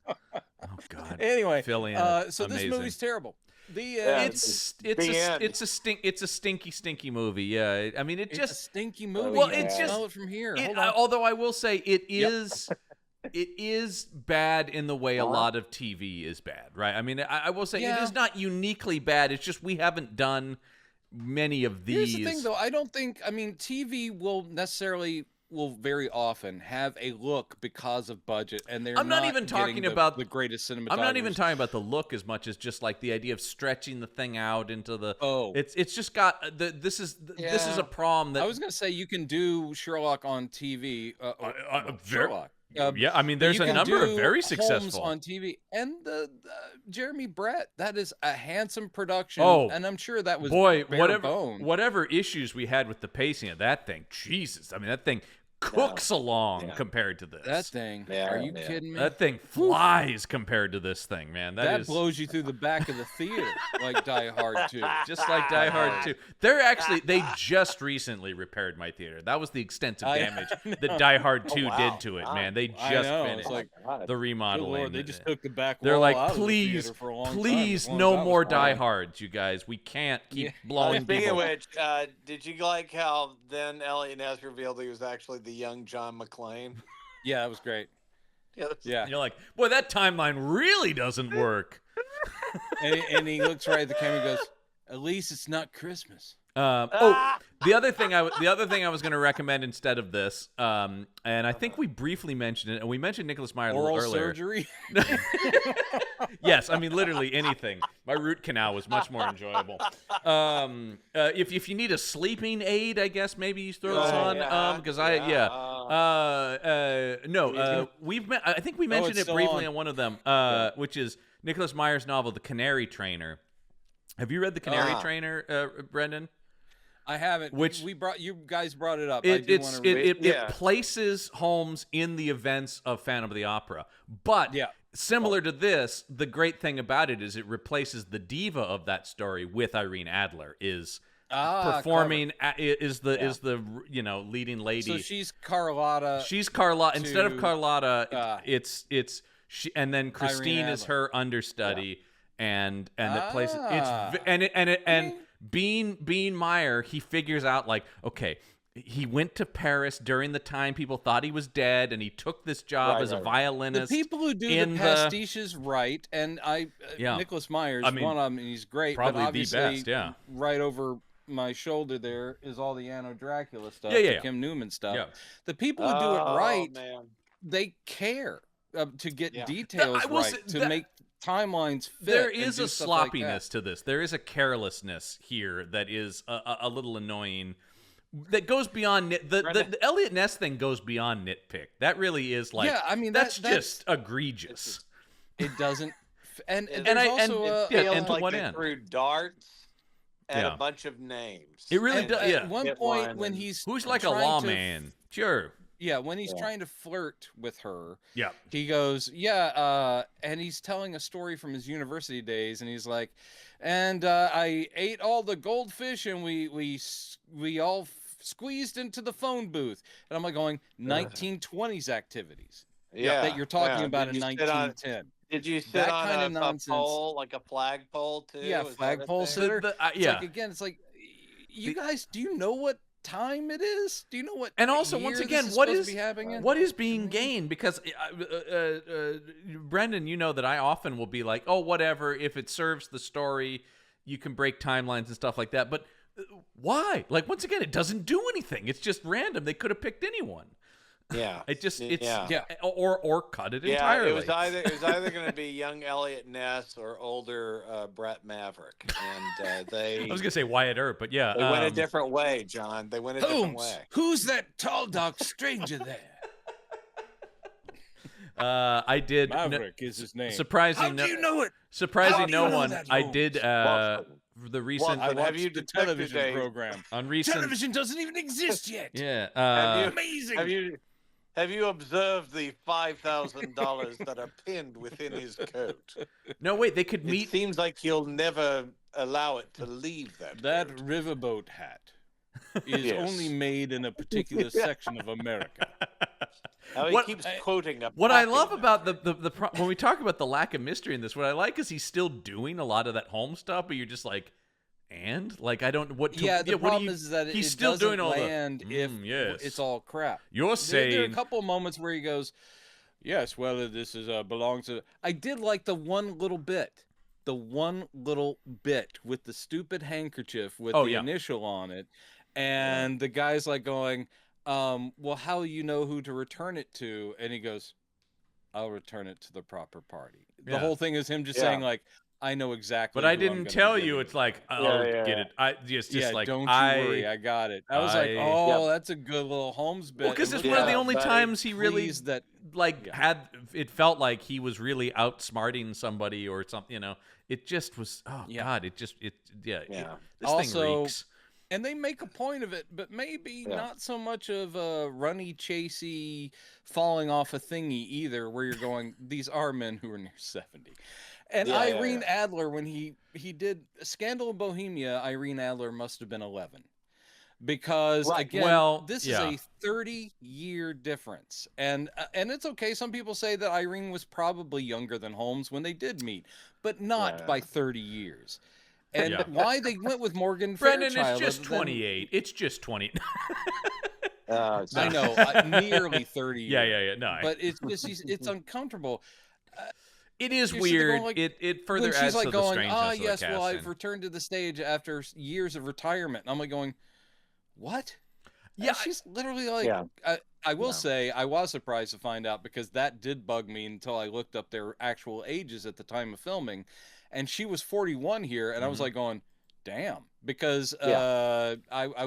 oh God. Anyway, so this movie's terrible. It's a stinky movie. Yeah, I mean it's a stinky movie. Well, it's just smell it from here. Although I will say it is. It is bad in the way a lot of TV is bad, right? I mean, I will say it is not uniquely bad. It's just we haven't done many of these. Here's the thing, though. I don't think. I mean, TV will very often have a look because of budget, and they're not even talking about the greatest cinematographers. I'm not even talking about the look as much as just like the idea of stretching the thing out into the. It's just got this is a problem that I was going to say you can do Sherlock on TV. Sherlock. Yeah, I mean, there's a number of very Holmes successful on TV, and the Jeremy Brett. That is a handsome production. Oh, and I'm sure that was boy, bare bones. whatever issues we had with the pacing of that thing, Jesus, I mean, that thing cooks along compared to this. That thing, are you kidding me? That thing flies compared to this thing, man. That blows you through the back of the theater like Die Hard 2. Just like Die Hard 2. They just recently repaired my theater. That was the extensive damage that Die Hard 2 did to it, man. They just finished the remodeling. Lord, they just took the back wall. They're like, out please, of the for a long please, time, no more Die Hards, you guys. We can't keep blowing Speaking people. of which, did you like how then Elliot Ness revealed he was actually the young John McClane? Yeah, that was great. Yeah. You're like, boy, that timeline really doesn't work. and he looks right at the camera and goes, at least it's not Christmas. The other thing I was going to recommend instead of this, and I think we briefly mentioned it, and we mentioned Nicholas Meyer a little earlier. Oral surgery? Yes, I mean literally anything. My root canal was much more enjowe've you need a sleeping aid, I guess maybe you throw this on. Because I think we mentioned it briefly on one of them, which is Nicholas Meyer's novel, The Canary Trainer. Have you read The Canary Trainer, Brendan? I haven't. You guys brought it up. It places Holmes in the events of Phantom of the Opera, but similar to this, the great thing about it is it replaces the diva of that story with Irene Adler. Performing is the leading lady. So she's Carlotta. She's Carlotta instead of Carlotta. It's she, and then Christine is her understudy, and it places Bean Meyer, he figures out like, okay, he went to Paris during the time people thought he was dead, and he took this job as a violinist. The people who do the pastiches right, and Nicholas Meyer's one of them, and he's great. Probably but obviously, the best, right over my shoulder there is all the Anno Dracula stuff, Kim Newman stuff. Yeah. The people who do it right, they care to get details to make timelines fit. There is a sloppiness to this. There is a carelessness here that is a little annoying. That goes beyond the Elliot Ness thing goes beyond nitpick. That really is like that's just egregious. It doesn't, and through darts and a bunch of names. It really does. At one point when who's like a lawman, sure. Yeah, when he's trying to flirt with her, he goes, and he's telling a story from his university days, and he's like, and I ate all the goldfish, and we all squeezed into the phone booth, and I'm like going 1920s activities, that you're talking about in 1910. Did you sit on a pole, like a flagpole too? Yeah, flagpole sitter. It's like, you guys, do you know what time it is? Do you know what? And also, once again, what is being gained? Because Brendan, you know that I often will be like, oh, whatever. If it serves the story, you can break timelines and stuff like that. But why? Like, once again, it doesn't do anything. It's just random. They could have picked anyone. Yeah. Or cut it entirely. It was either going to be young Elliot Ness or older Brett Maverick, and they. I was going to say Wyatt Earp, but yeah, they went a different way, John. They went a different way. Who's that tall, dark stranger there? I did. Maverick is his name. Surprising. How do you know it? Surprising no one. I did. The recent. Have you the television program on recent? Television doesn't even exist yet. Yeah. Amazing. Have you observed the $5,000 that are pinned within his coat? No, wait. They could meet. It seems like he'll never allow it to leave that coat. Riverboat hat is only made in a particular section of America. He keeps quoting what I love about the when we talk about the lack of mystery in this, what I like is he's still doing a lot of that home stuff, but you're just like, and like I don't what. The problem is that he's still doing all land if it's all crap. You're saying there are a couple moments where he goes, yes, well, this is belongs to. I did like the one little bit with the stupid handkerchief with the initial on it, and the guy's like going, well, how do you know who to return it to? And he goes, I'll return it to the proper party. The whole thing is him just saying like, I know exactly. But I didn't tell you. It's like, I'll get it. I just like, don't you worry, I got it. I was like, oh, that's a good little Holmes bit. Well, because it's one of the only times he really had. It felt like he was really outsmarting somebody or something. You know, it just was. Oh God, this thing reeks. And they make a point of it, but maybe not so much of a runny, chasey, falling off a thingy either, where you're going, these are men who are near 70. And Irene Adler, when he did Scandal in Bohemia, Irene Adler must have been 11. Because, again, this is a 30-year difference. And it's okay. Some people say that Irene was probably younger than Holmes when they did meet, but not by 30 years. And why they went with Morgan Brendan, Fairchild. it's just 28. It's just 20. I know, nearly 30 years. Yeah. No, but it's just, it's uncomfortable. It is weird. Like, it further adds to the strangeness of the casting. Well, I've returned to the stage after years of retirement. And I'm like going, what? Yeah, and she's literally like, I will say, I was surprised to find out, because that did bug me until I looked up their actual ages at the time of filming. And she was 41 here, and I was like going, damn, because I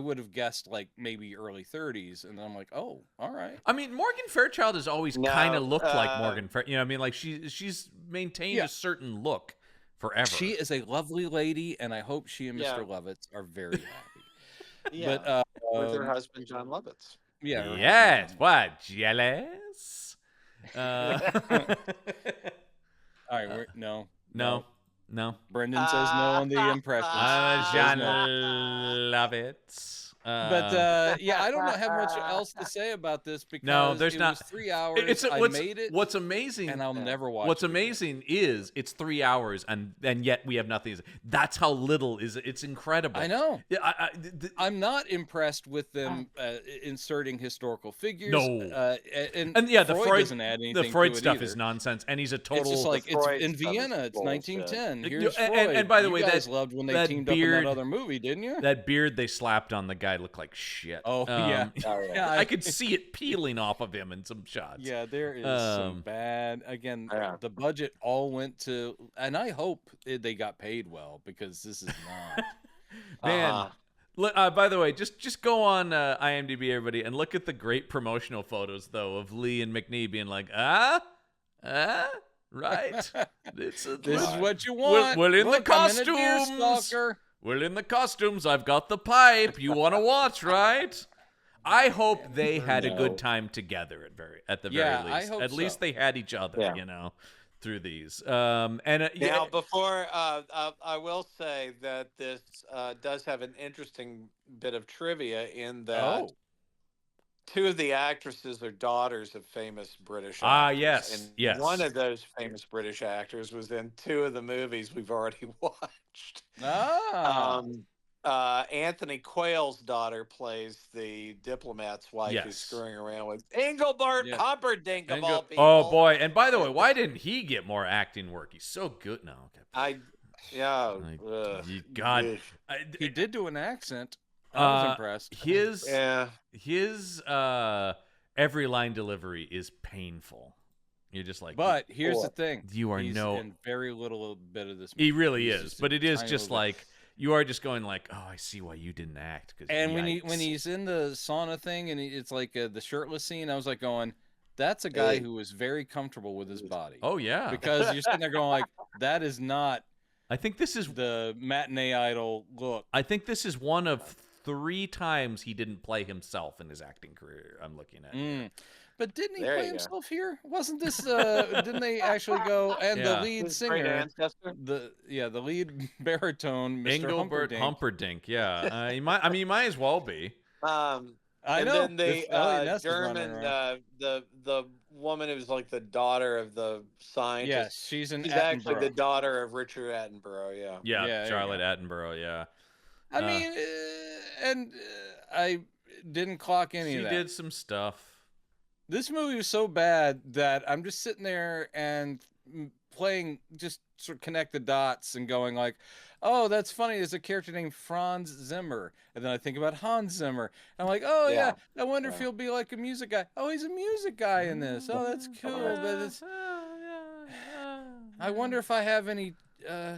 would have guessed like maybe early 30s, and I'm like, oh, all right. I mean, Morgan Fairchild has always kind of looked like Morgan Fairchild. You know, I mean, like she's maintained a certain look forever. She is a lovely lady, and I hope she and Mr. Lovitz are very happy. But with her husband John Lovitz. Yeah. Yes. What? Jealous? All right. No. Brendan says no on the impressions. John Lovitz. But I don't have much else to say about this, because there's not. Was 3 hours. I made it. What's amazing, and I'll never watch. What's amazing is it's 3 hours, and yet we have nothing. That's how little is. It's incredible. I know. I'm not impressed with them inserting historical figures. No. And the Freud doesn't add anything. The Freud to it stuff either. Is nonsense, and he's a total. It's just like it's in Vienna. It's 1910. Here's Freud. And by the way, you guys loved when they teamed up in that other movie, didn't you? That beard they slapped on the guy looked like shit. Oh yeah. I could see it peeling off of him in some shots. Yeah, there is some bad. Again, the budget all went to, and I hope they got paid well, because this is not. Man. By the way, just go on IMDb, everybody, and look at the great promotional photos though of Lee and McNee being like, right. This is what you want. Well, in the costumes. Well, in the costumes, I've got the pipe. You want to watch, right? I hope they had a good time together at the very least. I hope at least they had each other, through these. Now, before I will say that this does have an interesting bit of trivia in that two of the actresses are daughters of famous British actors. Yes. And one of those famous British actors was in two of the movies we've already watched. Anthony Quayle's daughter plays the diplomat's wife who's screwing around with Engelbert Humperdinck of all people. Oh boy! And by the way, why didn't he get more acting work? He's so good now. God, he did do an accent. I was impressed. His every line delivery is painful. You're just like, but here's the thing: he's in very little bit of this movie. He really is, but it is just like. You are just going like, oh, I see why you didn't act. And when he's in the sauna thing, and it's like the shirtless scene, I was like going, that's a guy who is very comfortable with his body. Oh yeah, because you're sitting there going like, that is not. I think this is the matinee idol look. I think this is one of 3 times he didn't play himself in his acting career. I'm looking at. But didn't he play himself here? Wasn't this? Didn't they actually go and the lead singer, the lead baritone, Mr. Engelbert Humperdinck? Yeah, he might. I mean, he might as well be. I and know. Then the German, the woman who's like the daughter of the scientist. Yes, she's actually the daughter of Richard Attenborough. Yeah, Charlotte Attenborough. Yeah. I mean, and I didn't clock any of that. She did some stuff. This movie was so bad that I'm just sitting there and playing, just sort of connect the dots and going like, oh, that's funny. There's a character named Franz Zimmer. And then I think about Hans Zimmer. And I'm like, oh, yeah. I wonder if he'll be like a music guy. Oh, he's a music guy in this. Oh, that's cool. But it's... I wonder if I have any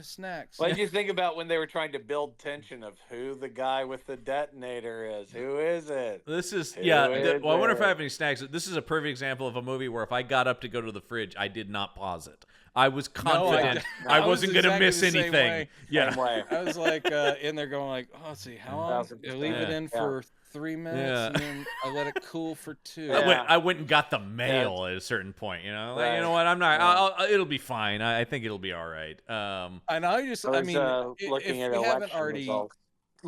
snacks. What did you think about when they were trying to build tension of who the guy with the detonator is? Who is it? This is I wonder if I have any snacks. This is a perfect example of a movie where if I got up to go to the fridge, I did not pause it. I was confident I wasn't going to miss anything. Yeah, I was like in there going like, oh, let's see, how long? Leave it in for 3 minutes, and then I let it cool for 2. I went and got the mail at a certain point. You know, like, you know what? I'm not. It'll be fine. I think it'll be all right. And I mean, if we haven't already,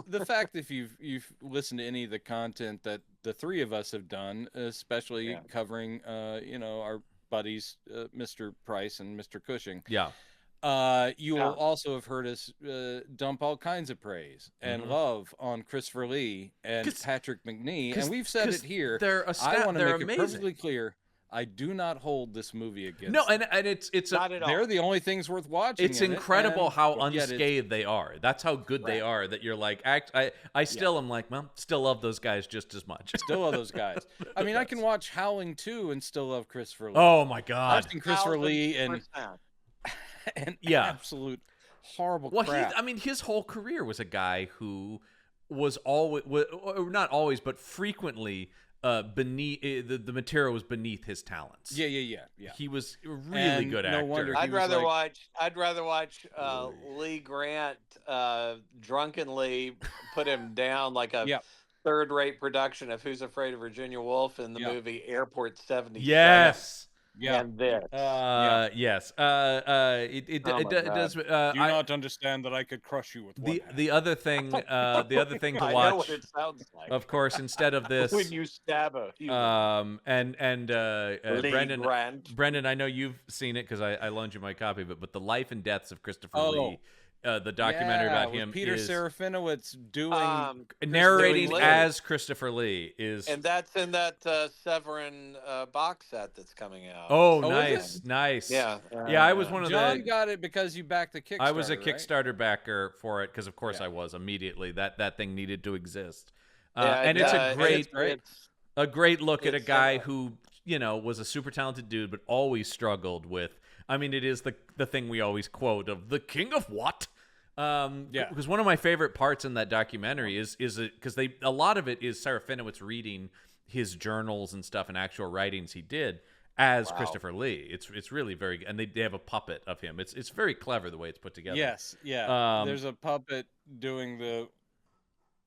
the fact if you've listened to any of the content that the three of us have done, especially covering, our buddies, Mr. Price and Mr. Cushing. Yeah. You will also have heard us dump all kinds of praise and love on Christopher Lee and Patrick McNee, and we've said it here. I want to make it perfectly clear. I do not hold this movie against them. and it's not at all. They're the only things worth watching. It's incredible how unscathed they are. That's how good they are. That you're like, I still am like, well, still love those guys just as much. Still love those guys. I mean, I can watch Howling 2 and still love Christopher Lee. Oh my God, I've seen Christopher Lee and absolute horrible crap. His whole career was a guy who was always, not always, but frequently beneath the material was beneath his talents. Yeah. He was a really good actor. I'd rather watch Lee Grant drunkenly put him down like a third-rate production of Who's Afraid of Virginia Woolf in the movie Airport 77. Yes. Yeah. And this. Yes. It does. Do you not understand that I could crush you with one hand? The other thing to I watch. know what it sounds like. Of course, instead of this, when you stab a human. Brendan, I know you've seen it because I loaned you my copy of it. But the life and deaths of Christopher Lee. The documentary about him, Peter Serafinowicz doing narrating as Christopher Lee is, and that's in that Severin box set that's coming out. Oh, nice. Yeah, I was one of John got it because you backed the Kickstarter. I was a Kickstarter backer for it because, of course, I was immediately. That thing needed to exist, and it's a great look at a guy who was a super talented dude, but always struggled with. I mean, it is the thing we always quote of the king of what? Because one of my favorite parts in that documentary is because a lot of it is Serafinowicz reading his journals and stuff and actual writings he did as Christopher Lee. It's really very good, and they have a puppet of him. It's very clever the way it's put together. Yes, yeah. There's a puppet doing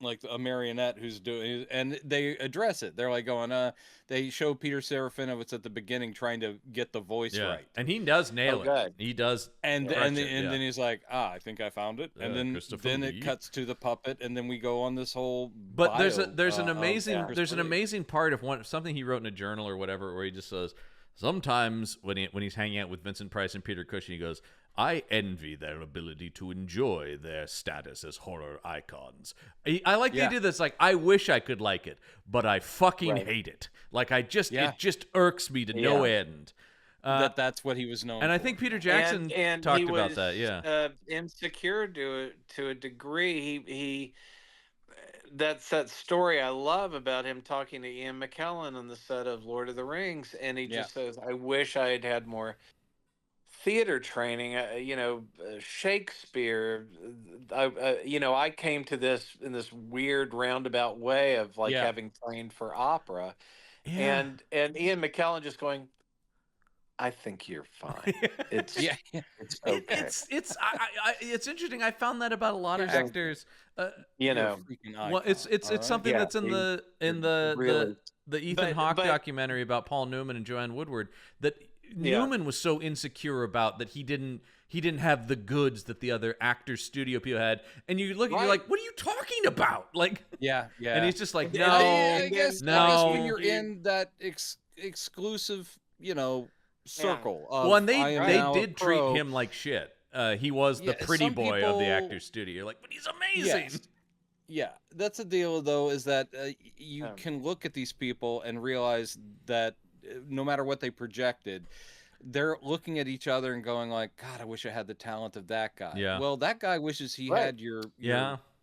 like a marionette who's doing, and they address it. They're like going, they show Peter Serafinowicz at the beginning trying to get the voice right, and he does nail it. He does, and then he's like, I think I found it, and then it cuts to the puppet, and then we go on this whole. But there's an amazing part of something he wrote in a journal or whatever, where he just says sometimes when he's hanging out with Vincent Price and Peter Cushing, he goes, I envy their ability to enjoy their status as horror icons. I like the idea that's like, I wish I could like it, but I fucking hate it. Like, it just irks me to no end. That's what he was known and for. I think Peter Jackson talked about that, insecure to a degree. He that's that story I love about him talking to Ian McKellen on the set of Lord of the Rings, and he just says, I wish I had had more theater training, Shakespeare. I came to this in this weird roundabout way of having trained for opera, and Ian McKellen just going, I think you're fine. It's it's okay. It's interesting. I found that about a lot of actors. Well, it's something that's in the Ethan Hawke documentary about Paul Newman and Joanne Woodward that. Newman was so insecure about that he didn't have the goods that the other actors studio people had, and you look at you're like, what are you talking about? Like, and he's just like, no, I guess when you're in that exclusive circle. And they did treat him like shit. He was the pretty boy of the actors studio. You're like, but he's amazing. Yes. Yeah, that's the deal though, is that you can look at these people and realize that no matter what they projected, they're looking at each other and going like, God, I wish I had the talent of that guy. Yeah. Well, that guy wishes he had your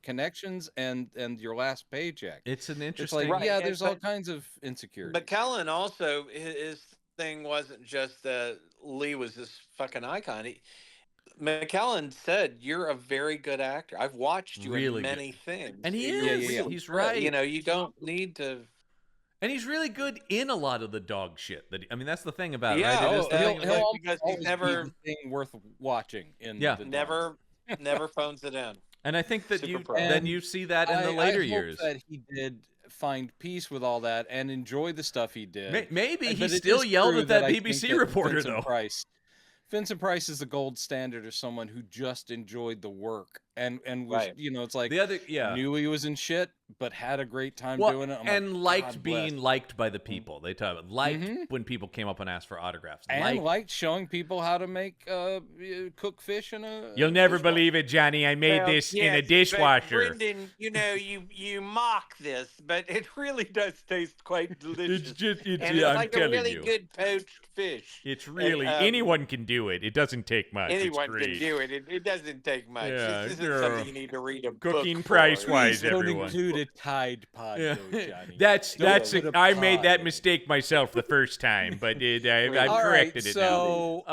connections and your last paycheck. It's an interesting. It's like, there's all kinds of insecurity. McKellen also, his thing wasn't just that Lee was this fucking icon. McKellen said you're a very good actor. I've watched you in many things, and he is. Really he's right. You don't need to. And he's really good in a lot of the dog shit. That's the thing about it, right? He'll because he's never the thing worth watching. Never phones it in. And I think that you see that in the later years. That he did find peace with all that and enjoy the stuff he did. Maybe he still yelled at that BBC reporter, though. Vincent Price is the gold standard of someone who just enjoyed the work and was, it's like knew he was in shit, but had a great time doing it. Liked being liked by the people. They talk about when people came up and asked for autographs. And liked showing people how to make cook fish in a. You'll never believe it, Johnny. I made this in a dishwasher. Brendan, you mock this, but it really does taste quite delicious. It's like a really good poached fish. It's really anyone can do it. It doesn't take much. Anyone can do it. It doesn't take much. Yeah, this isn't something you need to read a Cooking book price-wise, everyone. To the Tide Pod, Johnny. I made that mistake myself the first time, but I've corrected it now.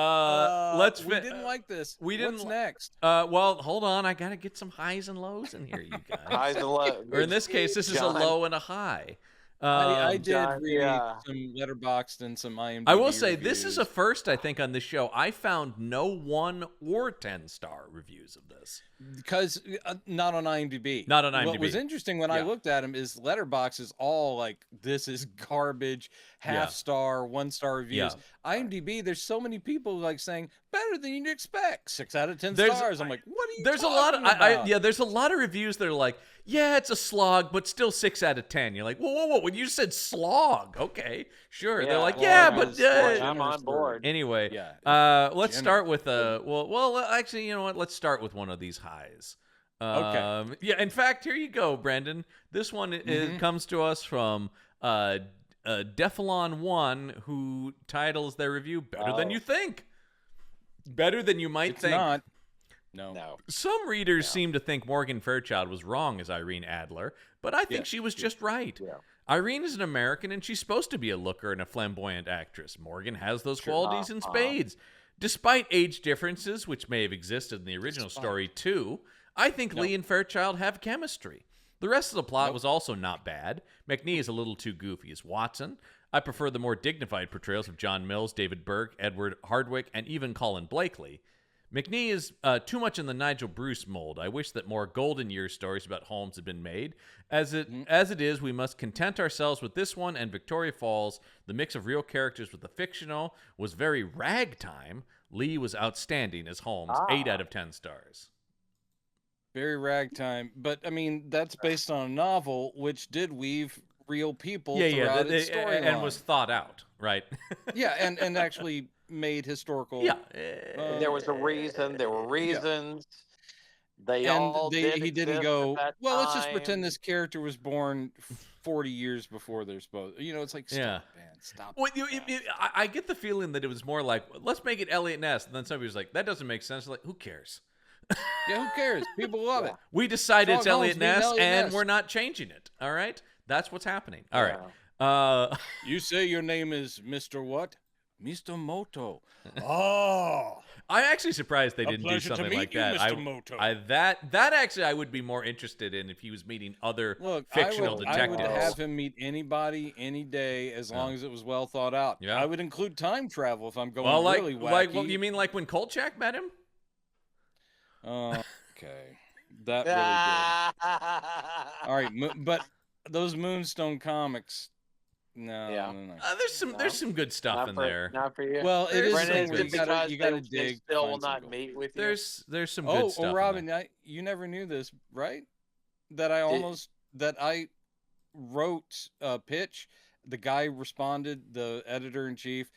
We didn't like this. What's next? Well, hold on. I got to get some highs and lows in here, you guys. Highs and lows. Or in this case, this is a low and a high. I did read some Letterboxd and some IMDb. I will say reviews. this is a first, I think, on this show. I found no 1 or 10-star reviews of this because not on IMDb. Not on IMDb. What was interesting when I looked at them is Letterboxd is all like this is garbage, half-star, 1-star reviews. IMDb, there's so many people like saying better than you'd expect, 6 out of 10 stars. I'm like, what are you? There's a lot of there's a lot of reviews that are like, yeah, it's a slog, but still 6 out of 10. You're like, whoa, when you said slog, okay, sure. They're like, but I'm on board. Anyway, let's start with actually, you know what? Let's start with one of these highs. Okay. Yeah. In fact, here you go, Brendan. This one comes to us from Defalon1, who titles their review "Better Than You Think." Better than you might think. Not. No. Some readers seem to think Morgan Fairchild was wrong as Irene Adler, but I think she was just right. Yeah. Irene is an American, and she's supposed to be a looker and a flamboyant actress. Morgan has those qualities in spades. Despite age differences, which may have existed in the original story too, I think Lee and Fairchild have chemistry. The rest of the plot was also not bad. McNee is a little too goofy as Watson. I prefer the more dignified portrayals of John Mills, David Burke, Edward Hardwick, and even Colin Blakely. McNee is too much in the Nigel Bruce mold. I wish that more golden years stories about Holmes had been made. As it is, we must content ourselves with this one and Victoria Falls. The mix of real characters with the fictional was very ragtime. Lee was outstanding as Holmes, 8 out of 10 stars. Very ragtime. But, I mean, that's based on a novel, which did weave real people throughout its storyline. And was thought out, right? and actually made historical. There was a reason. There were reasons. He didn't go, well, let's just pretend this character was born 40 years before they're supposed. It's like, stop, man, stop. Well, I get the feeling that it was more like, let's make it Elliot Ness. And then somebody was like, that doesn't make sense. Like, who cares? Who cares? People love it. We decided it's Elliot Ness, and we're not changing it. All right? That's what's happening. All right. You say your name is Mr. What? Mr. Moto. Oh, I'm actually surprised they didn't do something like that. Mr. Moto. That actually I would be more interested in if he was meeting other fictional detectives. I would have him meet anybody any day as long as it was well thought out. Yeah. I would include time travel if I'm going really wacky. You mean like when Kolchak met him? Okay, that really did. All right, but those Moonstone comics. No. There's some good stuff in there. Not for you. Well, it is something where you gotta dig. They still will not meet with you. There's some good stuff. Oh, Robin, you never knew this, right? That I wrote a pitch. The guy responded. The editor-in-chief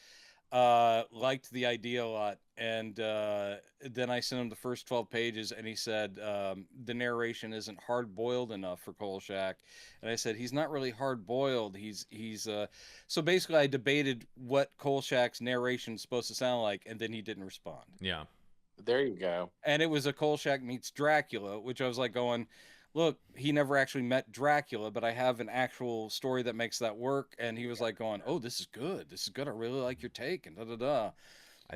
liked the idea a lot, and then I sent him the first 12 pages, and he said the narration isn't hard-boiled enough for Kolchak. And I said he's not really hard-boiled. He's so basically I debated what Kolchak's narration is supposed to sound like, and then he didn't respond. Yeah, there you go. And it was a Kolchak meets Dracula, which I was like going, look, he never actually met Dracula, but I have an actual story that makes that work. And he was like going, oh, this is good. I really like your take, and da-da-da.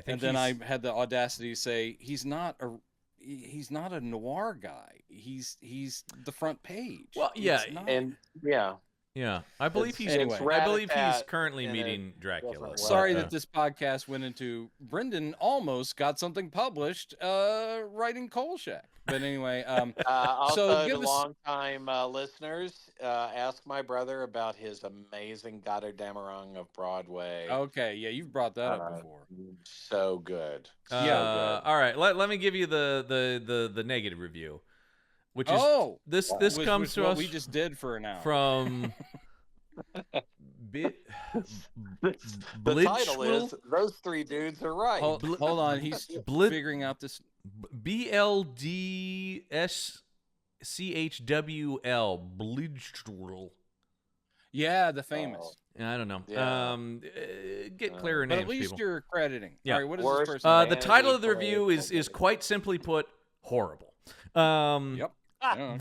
and then I had the audacity to say he's not a noir guy. He's the front page. Well, yeah, yeah. I believe he's currently meeting Dracula. Sorry that this podcast went into Brendan almost got something published writing Kolchak. But anyway, also to long-time listeners, ask my brother about his amazing Gotterdammerung of Broadway. Okay, yeah, you've brought that up before. So good. So good. All right, let me give you the negative review, which is this comes to us. We just did for an hour from. The title is "Those Three Dudes Are Right." Hold on, he's figuring out this. BLDSCHWL Blidstrel. Yeah, the famous. I don't know. Yeah. Get clearer names, but at least people. you're crediting. Yeah. All right, what is this person? The title of the review is quite simply put, horrible. Yep.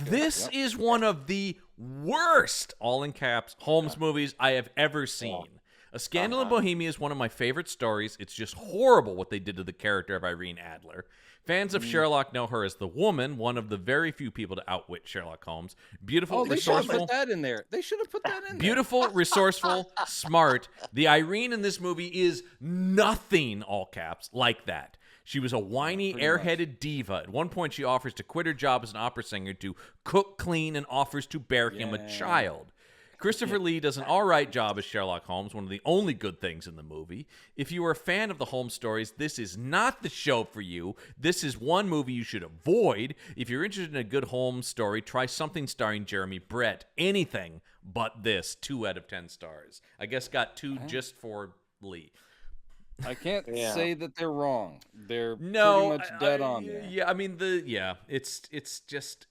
This is one of the worst, all in caps, Holmes movies I have ever seen. A Scandal in Bohemia is one of my favorite stories. It's just horrible what they did to the character of Irene Adler. Fans of Sherlock know her as the woman, one of the very few people to outwit Sherlock Holmes. Beautiful, resourceful. Should have put that in there. They should have put that in there. Beautiful, resourceful, smart. The Irene in this movie is nothing, all caps, like that. She was a whiny, airheaded diva. At one point, she offers to quit her job as an opera singer to cook, clean, and offers to bear him a child. Christopher Lee does an all-right job as Sherlock Holmes, one of the only good things in the movie. If you are a fan of the Holmes stories, this is not the show for you. This is one movie you should avoid. If you're interested in a good Holmes story, try something starring Jeremy Brett. Anything but this. 2 out of 10 stars. I guess got 2 just for Lee. I can't say that they're wrong. They're pretty much dead on there. Yeah, I mean, it's just...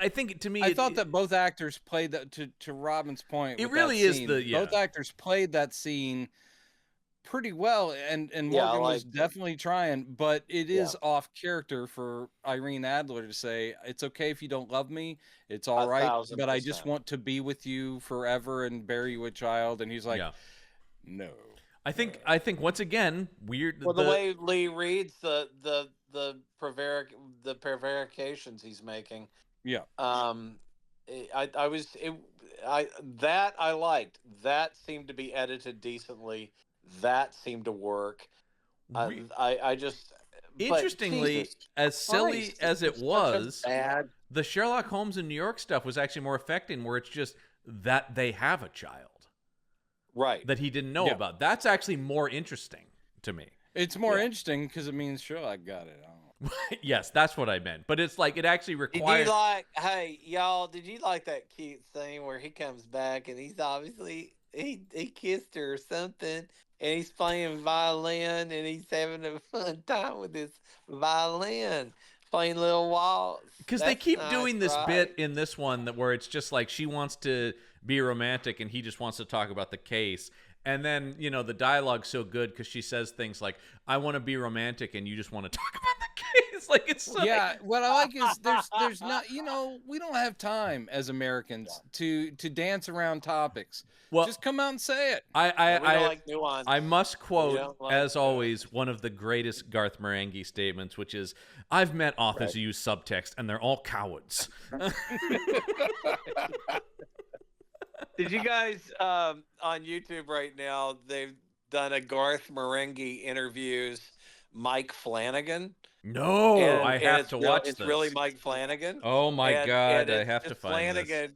I think, to me... I thought that both actors played that, to Robin's point. It really is both actors played that scene pretty well, and Morgan was definitely trying, but it is off character for Irene Adler to say, it's okay if you don't love me, it's all right, but I just want to be with you forever and bear you a child, and he's like, no. I think once again, weird... Well, the way Lee reads the prevarications he's making... Yeah. I liked. That seemed to be edited decently. That seemed to work. I just... Interestingly, as silly as it was, the Sherlock Holmes in New York stuff was actually more affecting, where it's just that they have a child. Right. That he didn't know about. That's actually more interesting to me. It's more interesting because it means Sherlock got it. Yes, that's what I meant. But it's like it actually requires. Hey, y'all, did you like that cute scene where he comes back and he's obviously he kissed her or something, and he's playing violin and he's having a fun time with his violin, playing little waltz. Because they keep doing this bit in this one where it's just like she wants to be romantic and he just wants to talk about the case. And then, the dialogue's so good because she says things like, I want to be romantic and you just want to talk about the case. Like, it's so... Yeah, what I like is there's not, we don't have time as Americans to dance around topics. Well, just come out and say it. I must quote, as always, one of the greatest Garth Marenghi statements, which is, I've met authors who use subtext and they're all cowards. Did you guys on YouTube right now? They've done a Garth Marenghi interviews Mike Flanagan. No, I have to watch this. It's really Mike Flanagan. Oh my God, I have to find Flanagan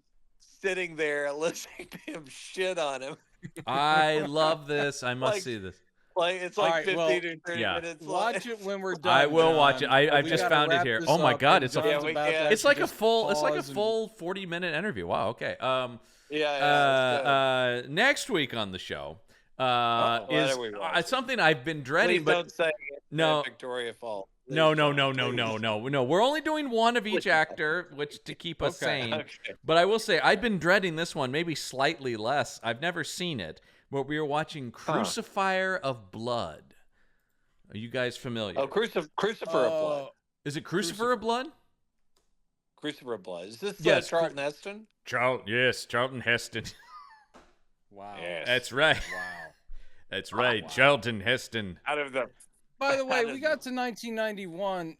sitting there listening to him shit on him. I love this. I must see this. It's like 15 or 30 minutes. Watch it when we're done. I will watch it. I've just found it here. Oh my God, it's like a full 40-minute interview. Wow. Okay. Next week on the show is something I've been dreading. Please don't say no, Victoria Falls. No. We're only doing one of each actor, which to keep us sane. Okay. But I will say I've been dreading this one, maybe slightly less. I've never seen it, but we are watching Crucifier of Blood. Are you guys familiar? Oh, Crucifer of Blood. Is it Crucifer of Blood? Crucifer of Blood. Is this Charlton Heston? Charlton Heston. Wow. Yes. That's right. Wow. That's right, Charlton Heston. Out of the. By the way, we got to 1991.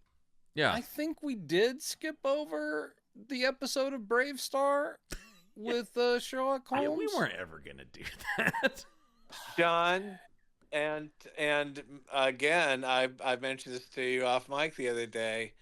Yeah. I think we did skip over the episode of Brave Star with Sherlock Holmes. Yeah, we weren't ever gonna do that, John. And again, I mentioned this to you off mic the other day.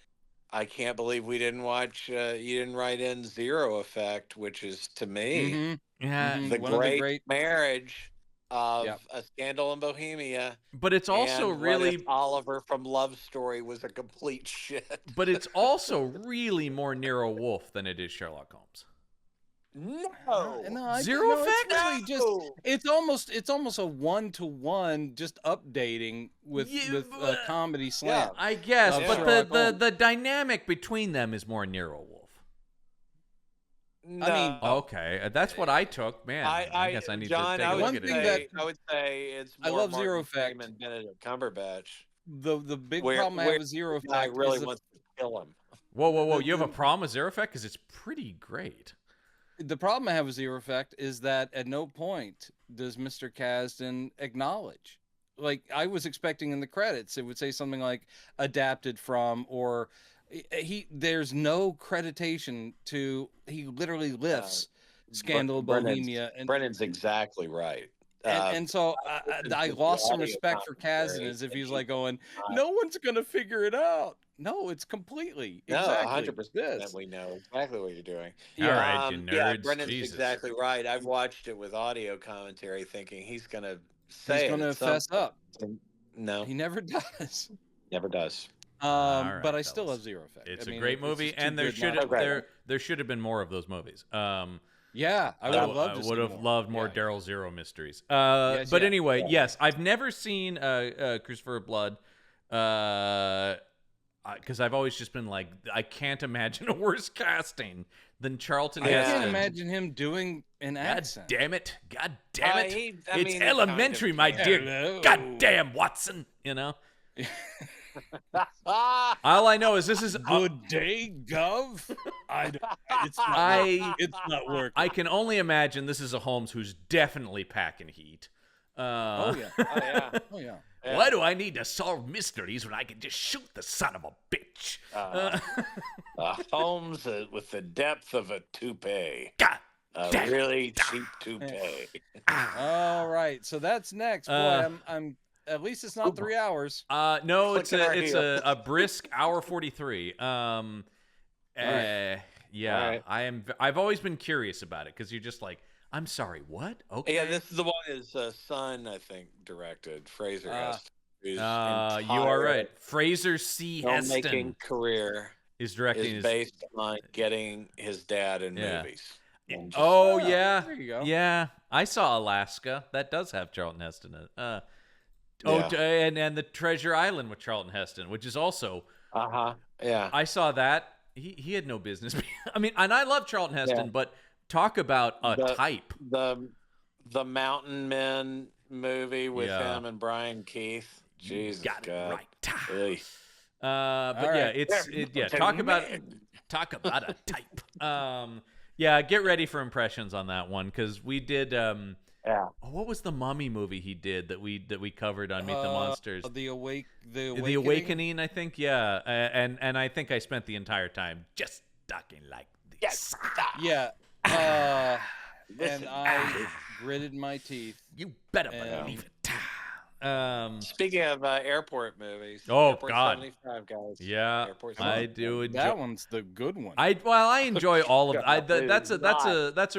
I can't believe we didn't watch. You didn't write in Zero Effect, which is to me the great marriage of A Scandal in Bohemia. But it's also and really What If Oliver from Love Story was a complete shit. But it's also really more Nero Wolfe than it is Sherlock Holmes. No, Zero Effect. It's almost a 1-to-1, just updating with a comedy slant. I guess, but the dynamic between them is more Nero Wolfe. No. I mean, okay, that's what I took. Man, I guess I need to take a look at it. I would say it's more I love Martin Zero Effect Freeman, Benedict Cumberbatch. The big problem I have with Zero Effect I really wants to kill him. Whoa! You have a problem with Zero Effect because it's pretty great. The problem I have with Zero Effect is that at no point does Mr. Kasdan acknowledge. Like, I was expecting in the credits, it would say something like adapted from, or there's no creditation to, he literally lifts Scandal of Bohemia. Brennan's exactly right. And so I lost some respect for Kasdan as if he's like going, no one's going to figure it out. No, it's completely. No, exactly 100%. We know exactly what you're doing. All right, you nerds. Yeah, Brennan's Jesus. exactly right. I've watched it with audio commentary thinking he's going to say he's going to fess up. No. He never does. Never does. Right, but I still love Zero Effect. It's a great movie, and there should have been more of those movies. Yeah, I would have loved more Daryl Zero mysteries. But anyway, yes, I've never seen Christopher Blood, because I've always just been like, I can't imagine a worse casting than Charlton Heston. I can't imagine him doing an accent. God damn it! It's elementary, my dear. Hello. God damn, Watson. You know. All I know is this is good day, Gov. It's not working. I can only imagine this is a Holmes who's definitely packing heat. Oh yeah. Why do I need to solve mysteries when I can just shoot the son of a bitch? Holmes with the depth of a toupee. God. Really cheap toupee. All right, so that's next. Boy, I'm. At least it's not 3 hours. No, it's a brisk hour 43. Yeah, right. I've always been curious about it because you're just like, I'm sorry, what? Okay. Yeah, this is the one his son, I think, directed. Fraser Heston. You are right. Fraser C. Heston making career is directing is based on getting his dad in movies. Yeah. There you go. Yeah. I saw Alaska. That does have Charlton Heston in it. And the Treasure Island with Charlton Heston, which is also I saw that. He had no business. I mean, and I love Charlton Heston, but talk about a type. The Mountain Men movie with him and Brian Keith. Jesus, got it God. right. But talk about a type. Get ready for impressions on that one because we did. What was the Mummy movie he did that we covered on Meet the Monsters? The Awakening, I think. Yeah, and I think I spent the entire time just talking like this. Yeah. And I gritted my teeth. You better believe it. Speaking of airport movies, Airport God, 75, guys. Yeah, I do enjoy. That one's the good one. I enjoy all of. That's a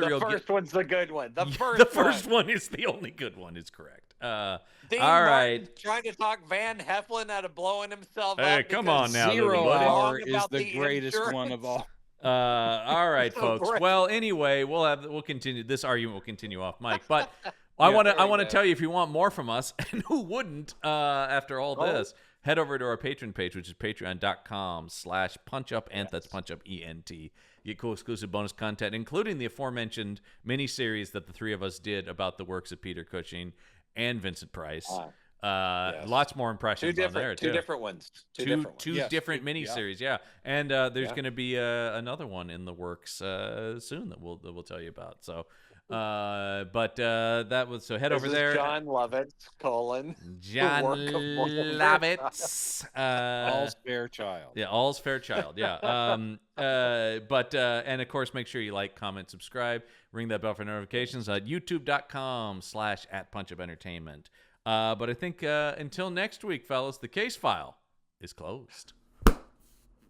real. The first one's the good one. The first one is the only good one. Is correct. Dean all Martin right. Trying to talk Van Heflin out of blowing himself up. Hey, come on now. Zero Hour is the greatest one of all. All right, folks. Well, anyway, we'll continue. This argument will continue off mic, but. I want to tell you, if you want more from us, and who wouldn't after all this, head over to our Patreon page, which is patreon.com/punchup, that's punchup ENT. You get cool exclusive bonus content, including the aforementioned mini-series that the three of us did about the works of Peter Cushing and Vincent Price. Lots more impressions on there, too. Two different ones. Two different mini-series, and there's going to be another one in the works soon that we'll tell you about. So But that was so. Head over there. John Lovitz, John Lovitz. All's Fairchild. Yeah, all's Fairchild. Yeah. But and of course, make sure you like, comment, subscribe, ring that bell for notifications at youtube.com/@punchupentertainment. But I think until next week, fellas, the case file is closed.